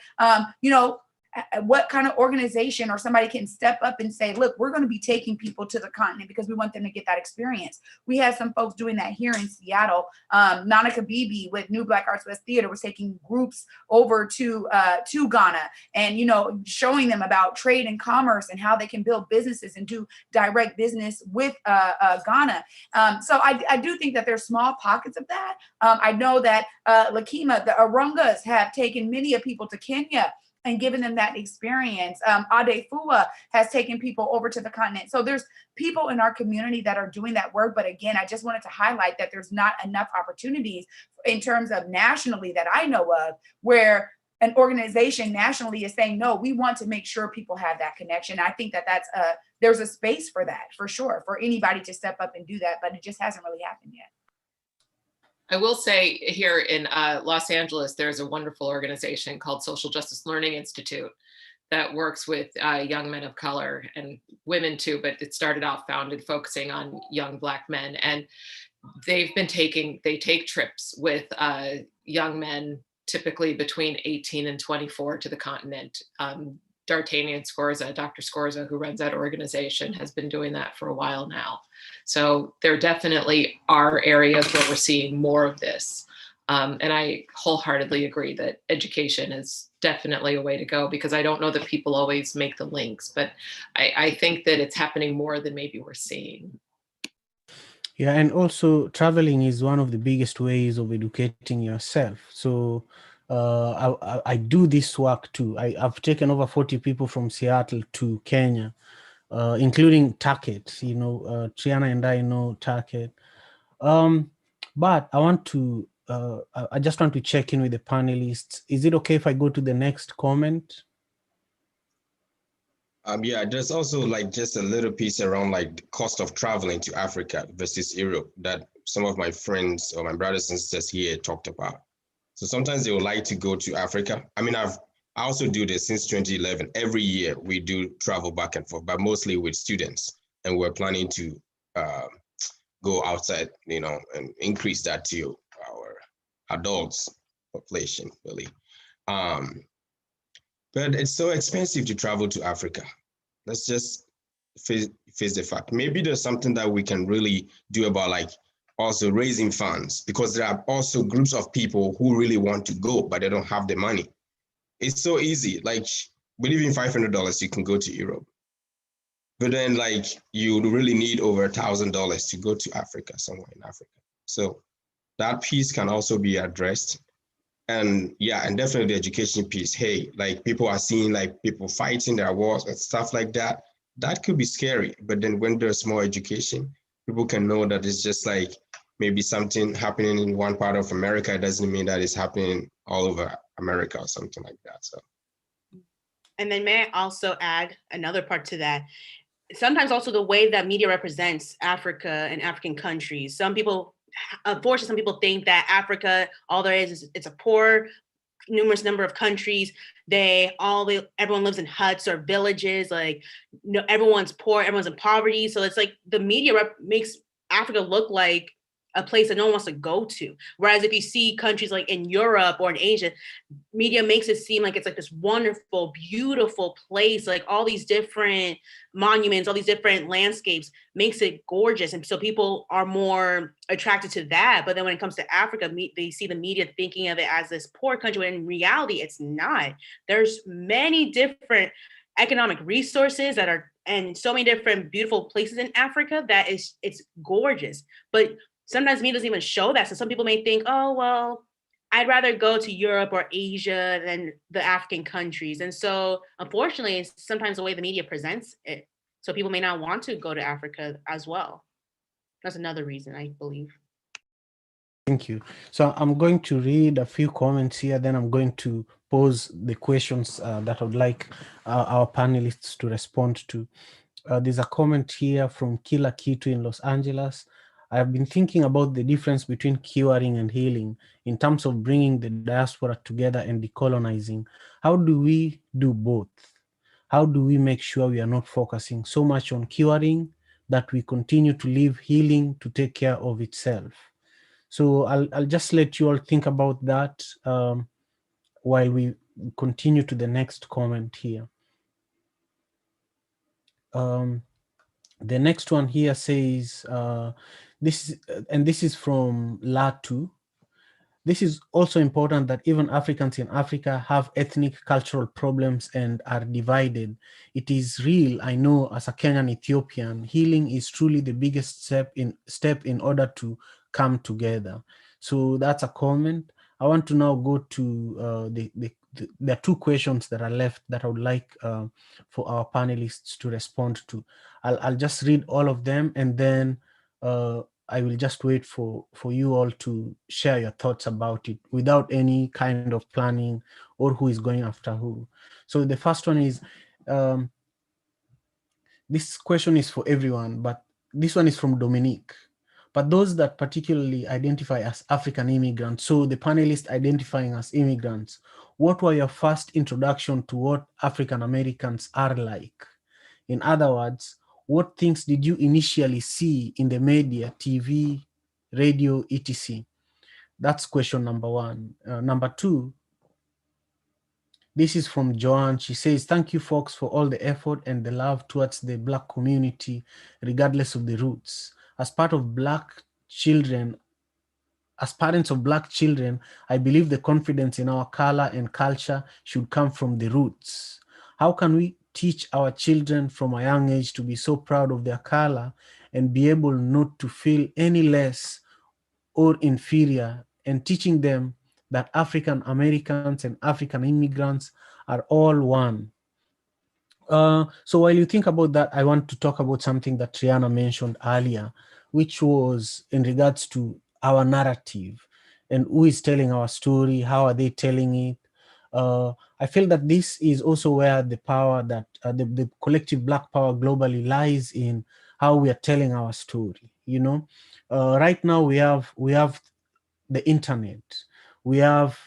What kind of organization or somebody can step up and say, look, we're going to be taking people to the continent because we want them to get that experience. We had some folks doing that here in Seattle. Nana Kabibi with New Black Arts West Theater was taking groups over to Ghana and, showing them about trade and commerce and how they can build businesses and do direct business with Ghana. So I do think that there's small pockets of that. I know that Lakima, the Arungas have taken many of people to Kenya and given them that experience. Ade Fua has taken people over to the continent. So there's people in our community that are doing that work. But again, I just wanted to highlight that there's not enough opportunities in terms of nationally that I know of where an organization nationally is saying, no, we want to make sure people have that connection. I think that there's a space for that, for sure, for anybody to step up and do that, but it just hasn't really happened yet. I will say here in Los Angeles, there's a wonderful organization called Social Justice Learning Institute that works with young men of color and women too, but it started off focusing on young Black men. And they take trips with young men, typically between 18 and 24 to the continent. D'Artagnan Scorza, Dr. Scorza, who runs that organization, has been doing that for a while now. So there definitely are areas where we're seeing more of this. And I wholeheartedly agree that education is definitely a way to go, because I don't know that people always make the links, but I think that it's happening more than maybe we're seeing. Yeah, and also traveling is one of the biggest ways of educating yourself. So I do this work too. I've taken over 40 people from Seattle to Kenya, including Taket. Triana and I know Taket. But I just want to check in with the panelists. Is it okay if I go to the next comment? Yeah, there's also just a little piece around the cost of traveling to Africa versus Europe that some of my friends or my brothers and sisters here talked about. So sometimes they would like to go to Africa. I mean, I also do this since 2011. Every year we do travel back and forth, but mostly with students. And we're planning to go outside, and increase that to our adults population, really. But it's so expensive to travel to Africa. Let's just face the fact. Maybe there's something that we can really do about also raising funds, because there are also groups of people who really want to go, but they don't have the money. It's so easy. With even $500, you can go to Europe. But then you really need over $1,000 to go to Africa, somewhere in Africa. So that piece can also be addressed. And yeah, and definitely the education piece. Hey, people are seeing people fighting their wars and stuff like that. That could be scary. But then when there's more education, people can know that it's just maybe something happening in one part of America. It doesn't mean that it's happening all over America or something like that. So. And then may I also add another part to that? Sometimes also the way that media represents Africa and African countries. Unfortunately, some people think that Africa, all there is it's a poor, numerous number of countries. Everyone lives in huts or villages. Everyone's poor, everyone's in poverty. So it's the media makes Africa look like a place that no one wants to go to. Whereas if you see countries like in Europe or in Asia, media makes it seem like it's like this wonderful, beautiful place, like all these different monuments, all these different landscapes, makes it gorgeous. And so people are more attracted to that. But then when it comes to Africa, they see the media thinking of it as this poor country, when in reality, it's not. There's many different economic resources that are, and so many different beautiful places in Africa that it's gorgeous. But sometimes media doesn't even show that. So some people may think, oh, well, I'd rather go to Europe or Asia than the African countries. And so unfortunately, it's sometimes the way the media presents it. So people may not want to go to Africa as well. That's another reason, I believe. Thank you. So I'm going to read a few comments here, then I'm going to pose the questions that I would like our panelists to respond to. There's a comment here from Kila Kitu in Los Angeles. I have been thinking about the difference between curing and healing in terms of bringing the diaspora together and decolonizing. How do we do both? How do we make sure we are not focusing so much on curing that we continue to leave healing to take care of itself? So I'll just let you all think about that while we continue to the next comment here. The next one here says, this is from Latu. This is also important that even Africans in Africa have ethnic cultural problems and are divided. It is real, I know, as a Kenyan Ethiopian, healing is truly the biggest step in order to come together. So that's a comment. I want to now go to there are two questions that are left that I would like for our panelists to respond to. I'll just read all of them, and then I will just wait for you all to share your thoughts about it without any kind of planning or who is going after who. So the first one is, this question is for everyone, but this one is from Dominique. But those that particularly identify as African immigrants, so the panelists identifying as immigrants, what were your first introduction to what African Americans are like? In other words, what things did you initially see in the media, TV, radio, etc.? That's question number one. Number two, this is from Joanne. She says, thank you folks for all the effort and the love towards the Black community, regardless of the roots. As part of Black children, as parents of Black children, I believe the confidence in our color and culture should come from the roots. How can we teach our children from a young age to be so proud of their color and be able not to feel any less or inferior, and teaching them that African Americans and African immigrants are all one? So while you think about that, I want to talk about something that Triana mentioned earlier, which was in regards to our narrative and who is telling our story, how are they telling it? I feel that this is also where the power that the collective Black power globally lies in how we are telling our story. You know, right now we have the internet, we have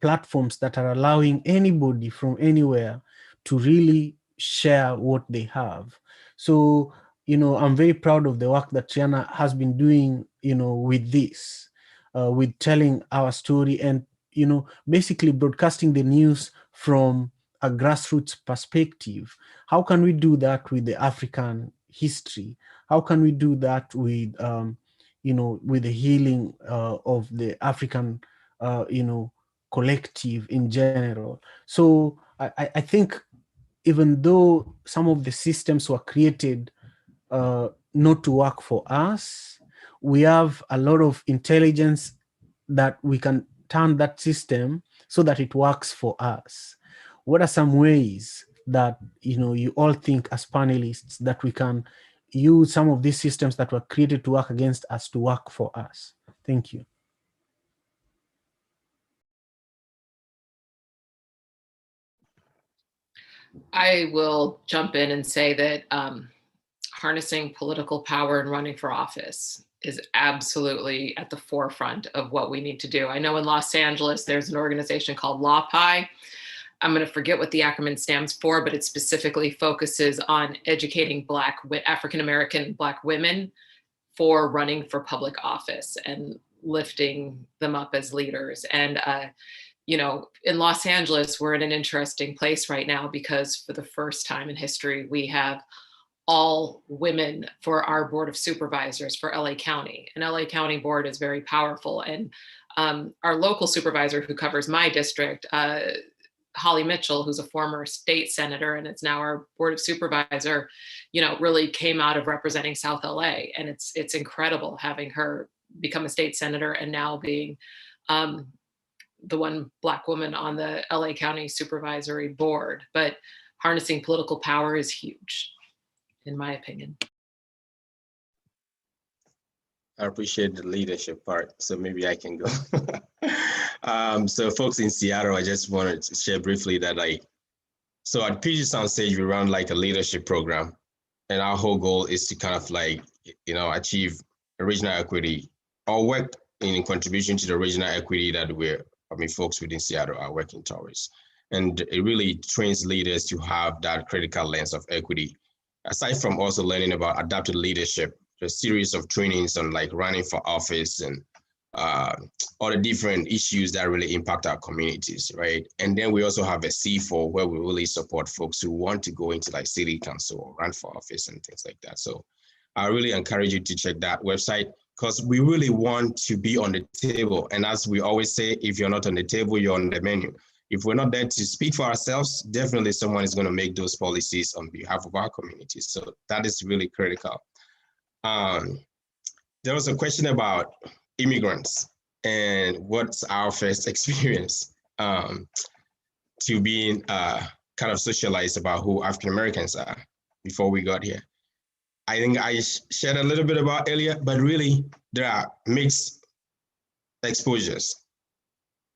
platforms that are allowing anybody from anywhere to really share what they have. So, you know, I'm very proud of the work that Triana has been doing, you know, with this, with telling our story and, you know, basically broadcasting the news from a grassroots perspective. How can we do that with the African history? How can we do that with, you know, with the healing of the African, you know, collective in general? So I think even though some of the systems were created not to work for us, we have a lot of intelligence that we can turn that system so that it works for us. What are some ways that, you know, you all think as panelists that we can use some of these systems that were created to work against us to work for us? Thank you. I will jump in and say that harnessing political power and running for office is absolutely at the forefront of what we need to do. I know in Los Angeles, there's an organization called LawPi. I'm going to forget what the acronym stands for, but it specifically focuses on educating African American Black women for running for public office and lifting them up as leaders. And, you know, in Los Angeles, we're in an interesting place right now because for the first time in history, we have all women for our board of supervisors for LA County. And LA County board is very powerful. And our local supervisor who covers my district, Holly Mitchell, who's a former state senator and is now our board of supervisor, you know, really came out of representing South LA. And it's incredible having her become a state senator and now being the one Black woman on the LA County supervisory board. But harnessing political power is huge, in my opinion. I appreciate the leadership part, so maybe I can go. So folks in Seattle, I just wanted to share briefly that so at PG Soundstage, we run like a leadership program, and our whole goal is to kind of like, you know, achieve regional equity or work in contribution to the regional equity that folks within Seattle are working towards. And it really trains leaders to have that critical lens of equity. Aside from also learning about adaptive leadership, a series of trainings on like running for office and all the different issues that really impact our communities, right? And then we also have a C4 where we really support folks who want to go into like city council or run for office and things like that. So I really encourage you to check that website because we really want to be on the table. And as we always say, if you're not on the table, you're on the menu. If we're not there to speak for ourselves, definitely someone is going to make those policies on behalf of our community. So that is really critical. There was a question about immigrants and what's our first experience to being kind of socialized about who African Americans are before we got here. I think I shared a little bit about earlier, but really there are mixed exposures.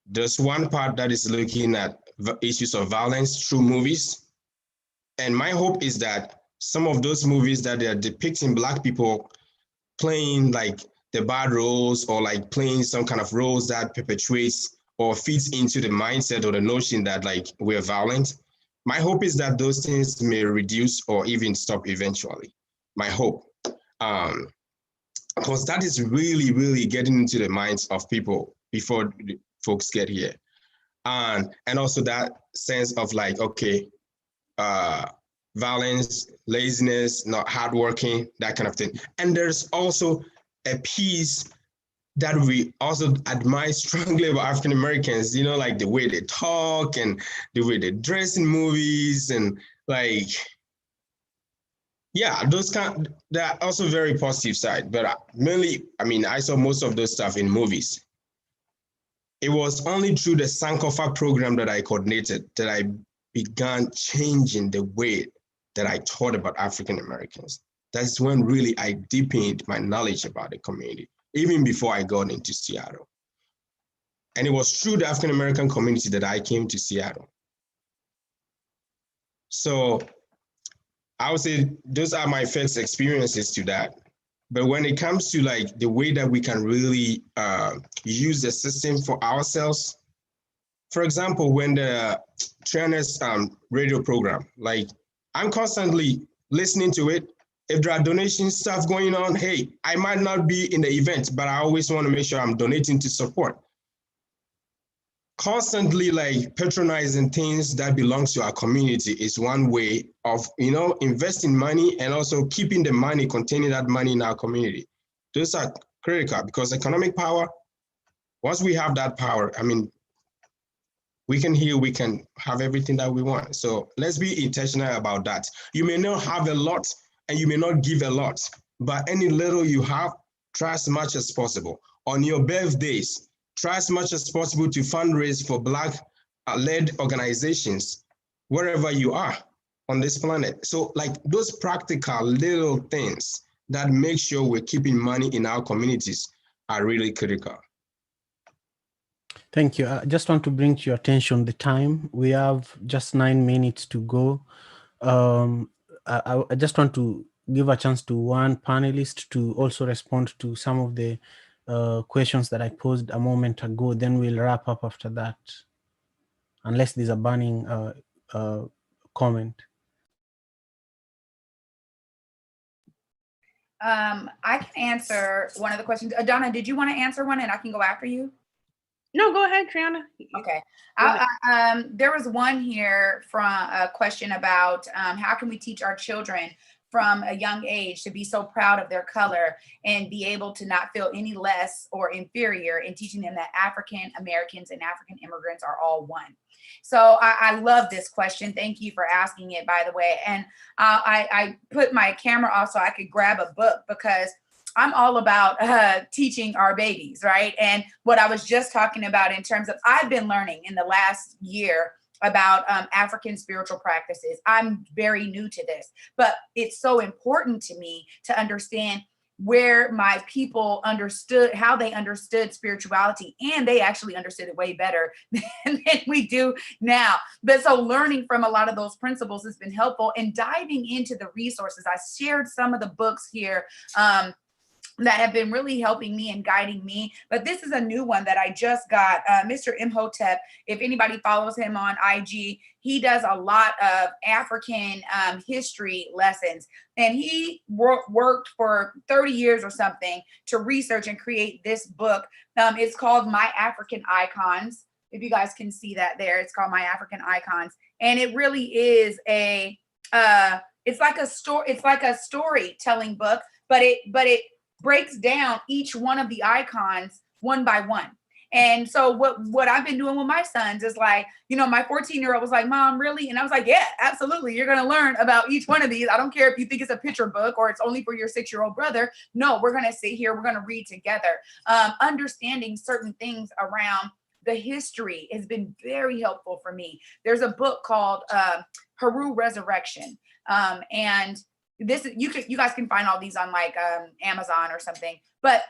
There's one part that is looking at issues of violence through movies. And my hope is that some of those movies that they are depicting Black people playing like the bad roles or like playing some kind of roles that perpetuates or feeds into the mindset or the notion that like we're violent. My hope is that those things may reduce or even stop eventually. My hope. Because that is really, really getting into the minds of people before folks get here. And also that sense of like, okay, violence, laziness, not hardworking, that kind of thing. And there's also a piece that we also admire strongly about African Americans, you know, like the way they talk and the way they dress in movies and like, yeah, they're also very positive side, but mainly, I mean, I saw most of those stuff in movies. It was only through the Sankofa program that I coordinated that I began changing the way that I thought about African Americans. That's when really I deepened my knowledge about the community, even before I got into Seattle. And it was through the African American community that I came to Seattle. So I would say those are my first experiences to that. But when it comes to like the way that we can really use the system for ourselves, for example, when the Trainers radio program, like I'm constantly listening to it. If there are donation stuff going on, hey, I might not be in the event, but I always want to make sure I'm donating to support. Constantly like patronizing things that belongs to our community is one way of, you know, investing money and also keeping the money, containing that money in our community. Those are critical because economic power, once we have that power, I mean, we can heal, we can have everything that we want. So let's be intentional about that. You may not have a lot and you may not give a lot, but any little you have, try as much as possible. On your birthdays, try as much as possible to fundraise for Black-led organizations, wherever you are on this planet. So like those practical little things that make sure we're keeping money in our communities are really critical. Thank you. I just want to bring to your attention the time. We have just 9 minutes to go. I just want to give a chance to one panelist to also respond to some of the questions that I posed a moment ago. Then we'll wrap up after that, unless there's a burning comment. I can answer one of the questions. Adana, did you want to answer one and I can go after you? No, go ahead, Triana. Okay. There was one here from a question about how can we teach our children from a young age to be so proud of their color and be able to not feel any less or inferior, in teaching them that African Americans and African immigrants are all one. So I love this question. Thank you for asking it, by the way. And I put my camera off so I could grab a book, because I'm all about teaching our babies, right? And what I was just talking about in terms of, I've been learning in the last year about African spiritual practices. I'm very new to this, but it's so important to me to understand where my people understood, how they understood spirituality, and they actually understood it way better than we do now. But so learning from a lot of those principles has been helpful, and diving into the resources. I shared some of the books here that have been really helping me and guiding me. But this is a new one that I just got. Mr. Imhotep, if anybody follows him on IG, he does a lot of African history lessons. And he worked for 30 years or something to research and create this book. It's called My African Icons. If you guys can see that there, it's called My African Icons. And it really is a, it's like a storytelling book, but it breaks down each one of the icons one by one. And so what I've been doing with my sons is like, you know, my 14-year-old was like, Mom, really? And I was like, yeah, absolutely. You're going to learn about each one of these. I don't care if you think it's a picture book or it's only for your 6-year-old brother. No, we're going to sit here. We're going to read together. Understanding certain things around the history has been very helpful for me. There's a book called Heru Resurrection. And this, you guys can find all these on like Amazon or something, but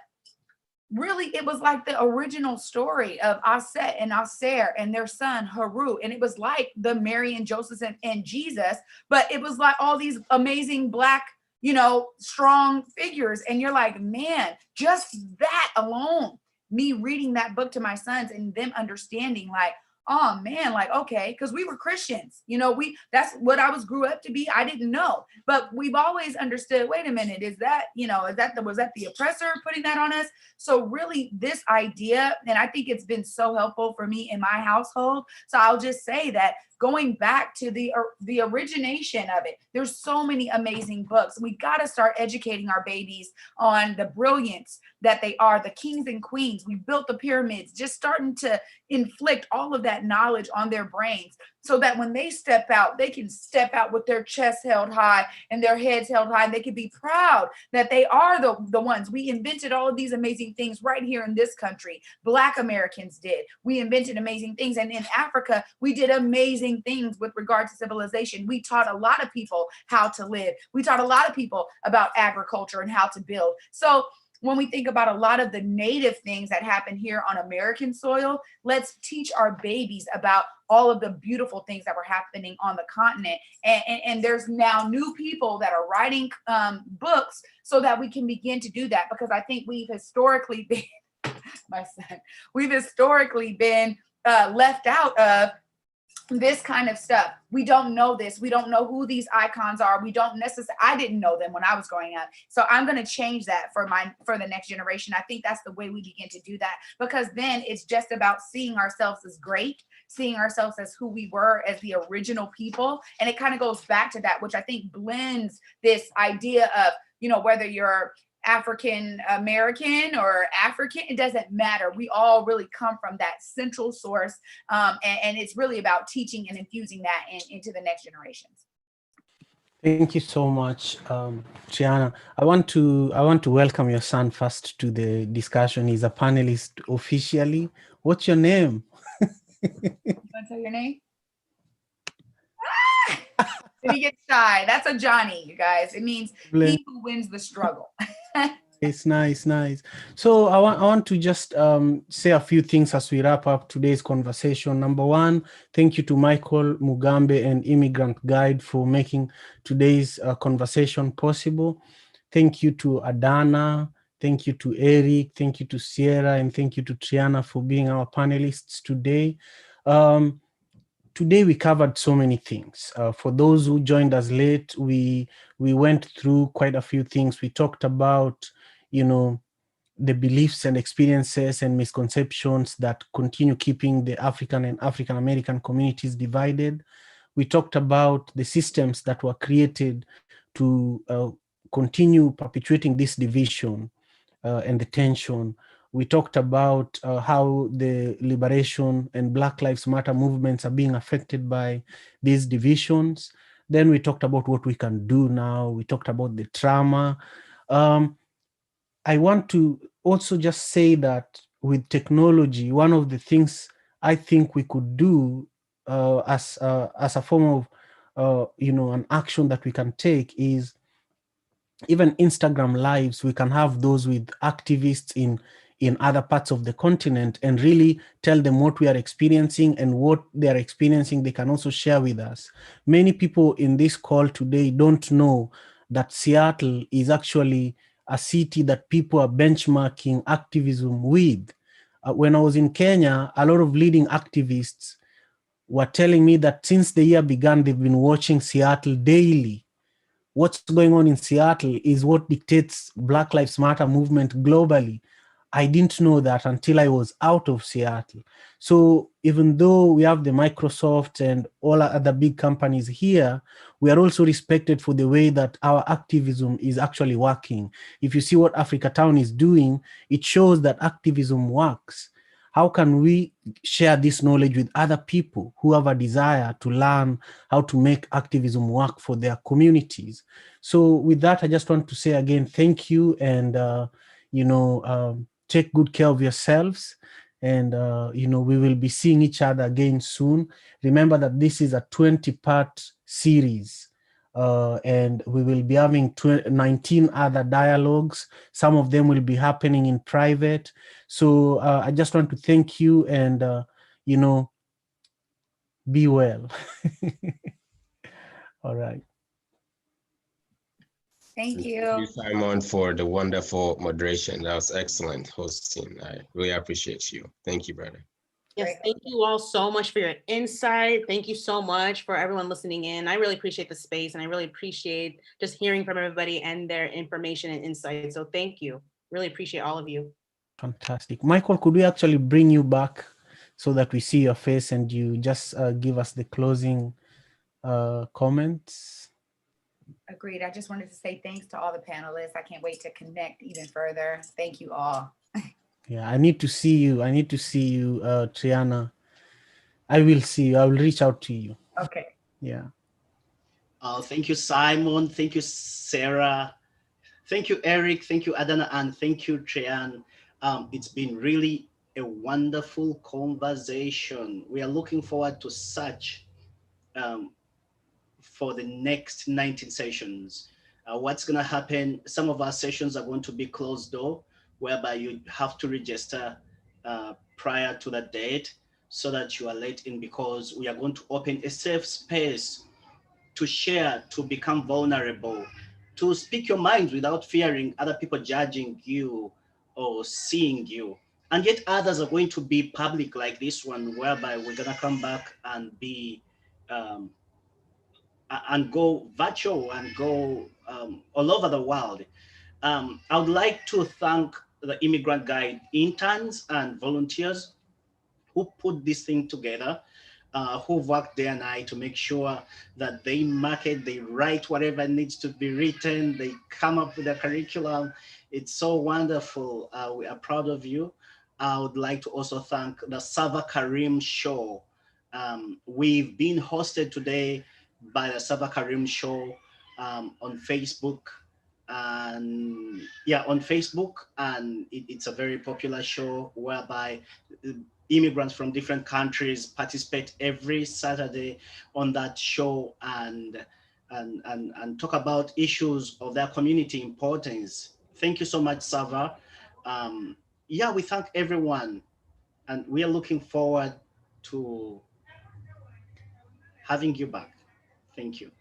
really it was like the original story of Aset and Aser and their son Heru. And it was like the Mary and Joseph and Jesus, but it was like all these amazing Black, you know, strong figures. And you're like, man, just that alone, me reading that book to my sons and them understanding like, oh man, like, okay, because we were Christians, you know, that's what I grew up to be. I didn't know, but we've always understood, wait a minute, is that, you know, was that the oppressor putting that on us? So really this idea, and I think it's been so helpful for me in my household. So I'll just say that going back to the origination of it, there's so many amazing books. We got to start educating our babies on the brilliance that they are, the kings and queens. We built the pyramids, just starting to inflict all of that knowledge on their brains so that when they step out, they can step out with their chests held high and their heads held high, and they can be proud that they are the ones. We invented all of these amazing things right here in this country. Black Americans did. We invented amazing things. And in Africa, we did amazing things with regard to civilization. We taught a lot of people how to live. We taught a lot of people about agriculture and how to build. So when we think about a lot of the native things that happen here on American soil, let's teach our babies about all of the beautiful things that were happening on the continent. And there's now new people that are writing books so that we can begin to do that, because I think we've historically been, we've historically been left out of this kind of stuff. We don't know this. We don't know who these icons are. We don't necessarily, I didn't know them when I was growing up. So I'm going to change that for the next generation. I think that's the way we begin to do that, because then it's just about seeing ourselves as great, seeing ourselves as who we were as the original people. And it kind of goes back to that, which I think blends this idea of, you know, whether you're African American or African, it doesn't matter. We all really come from that central source. And it's really about teaching and infusing that into the next generations. Thank you so much, Triana. I want to welcome your son first to the discussion. He's a panelist officially. What's your name? You want to tell your name? Did he get shy? That's a Johnny, you guys. It means he who wins the struggle. It's nice. So I want to just say a few things as we wrap up today's conversation. Number one, thank you to Michael Mugambe and Immigrant Guide for making today's conversation possible. Thank you to Adana. Thank you to Eric. Thank you to Sierra. And thank you to Triana for being our panelists today. To today we covered so many things. For those who joined us late, we went through quite a few things. We talked about, you know, the beliefs and experiences and misconceptions that continue keeping the African and African American communities divided. We talked about the systems that were created to continue perpetuating this division and the tension. We talked about how the liberation and Black Lives Matter movements are being affected by these divisions. Then we talked about what we can do now. We talked about the trauma. I want to also just say that with technology, one of the things I think we could do as a form of an action that we can take is even Instagram lives. We can have those with activists in other parts of the continent and really tell them what we are experiencing, and what they are experiencing they can also share with us. Many people in this call today don't know that Seattle is actually a city that people are benchmarking activism with. When I was in Kenya, a lot of leading activists were telling me that since the year began, they've been watching Seattle daily. What's going on in Seattle is what dictates Black Lives Matter movement globally. I didn't know that until I was out of Seattle. So even though we have the Microsoft and all other big companies here, we are also respected for the way that our activism is actually working. If you see what Africa Town is doing, it shows that activism works. How can we share this knowledge with other people who have a desire to learn how to make activism work for their communities? So with that, I just want to say again, thank you, and take good care of yourselves. And we will be seeing each other again soon. Remember that this is a 20-part series. And we will be having 19 other dialogues. Some of them will be happening in private. So I just want to thank you, and be well. All right. Thank Thank you. you, Simon, for the wonderful moderation. That was excellent hosting. I really appreciate you. Thank you, brother. Yes, thank you all so much for your insight. Thank you so much for everyone listening in. I really appreciate the space, and I really appreciate just hearing from everybody and their information and insight. So thank you. Really appreciate all of you. Fantastic. Michael, could we actually bring you back so that we see your face and you just give us the closing comments? Agreed. I just wanted to say thanks to all the panelists. I can't wait to connect even further. Thank you all. Yeah, I need to see you. I need to see you, Triana. I will see you. I will reach out to you. Okay. Yeah. Thank you, Simon. Thank you, Sarah. Thank you, Eric. Thank you, Adana. And thank you, Trian. It's been really a wonderful conversation. We are looking forward to such for the next 19 sessions. What's going to happen? Some of our sessions are going to be closed door, whereby you have to register prior to that date so that you are let in, because we are going to open a safe space to share, to become vulnerable, to speak your mind without fearing other people judging you or seeing you. And yet others are going to be public, like this one, whereby we're going to come back and be and go virtual and go all over the world. I would like to thank the Immigrant Guide interns and volunteers who put this thing together, who've worked day and night to make sure that they market, they write whatever needs to be written, they come up with a curriculum. It's so wonderful. We are proud of you. I would like to also thank the Sava Karim Show. We've been hosted today by the Sava Karim Show on Facebook. And yeah, on Facebook, and it's a very popular show whereby immigrants from different countries participate every Saturday on that show and talk about issues of their community importance. Thank you so much, Sava. Yeah, we thank everyone, and we are looking forward to having you back. Thank you.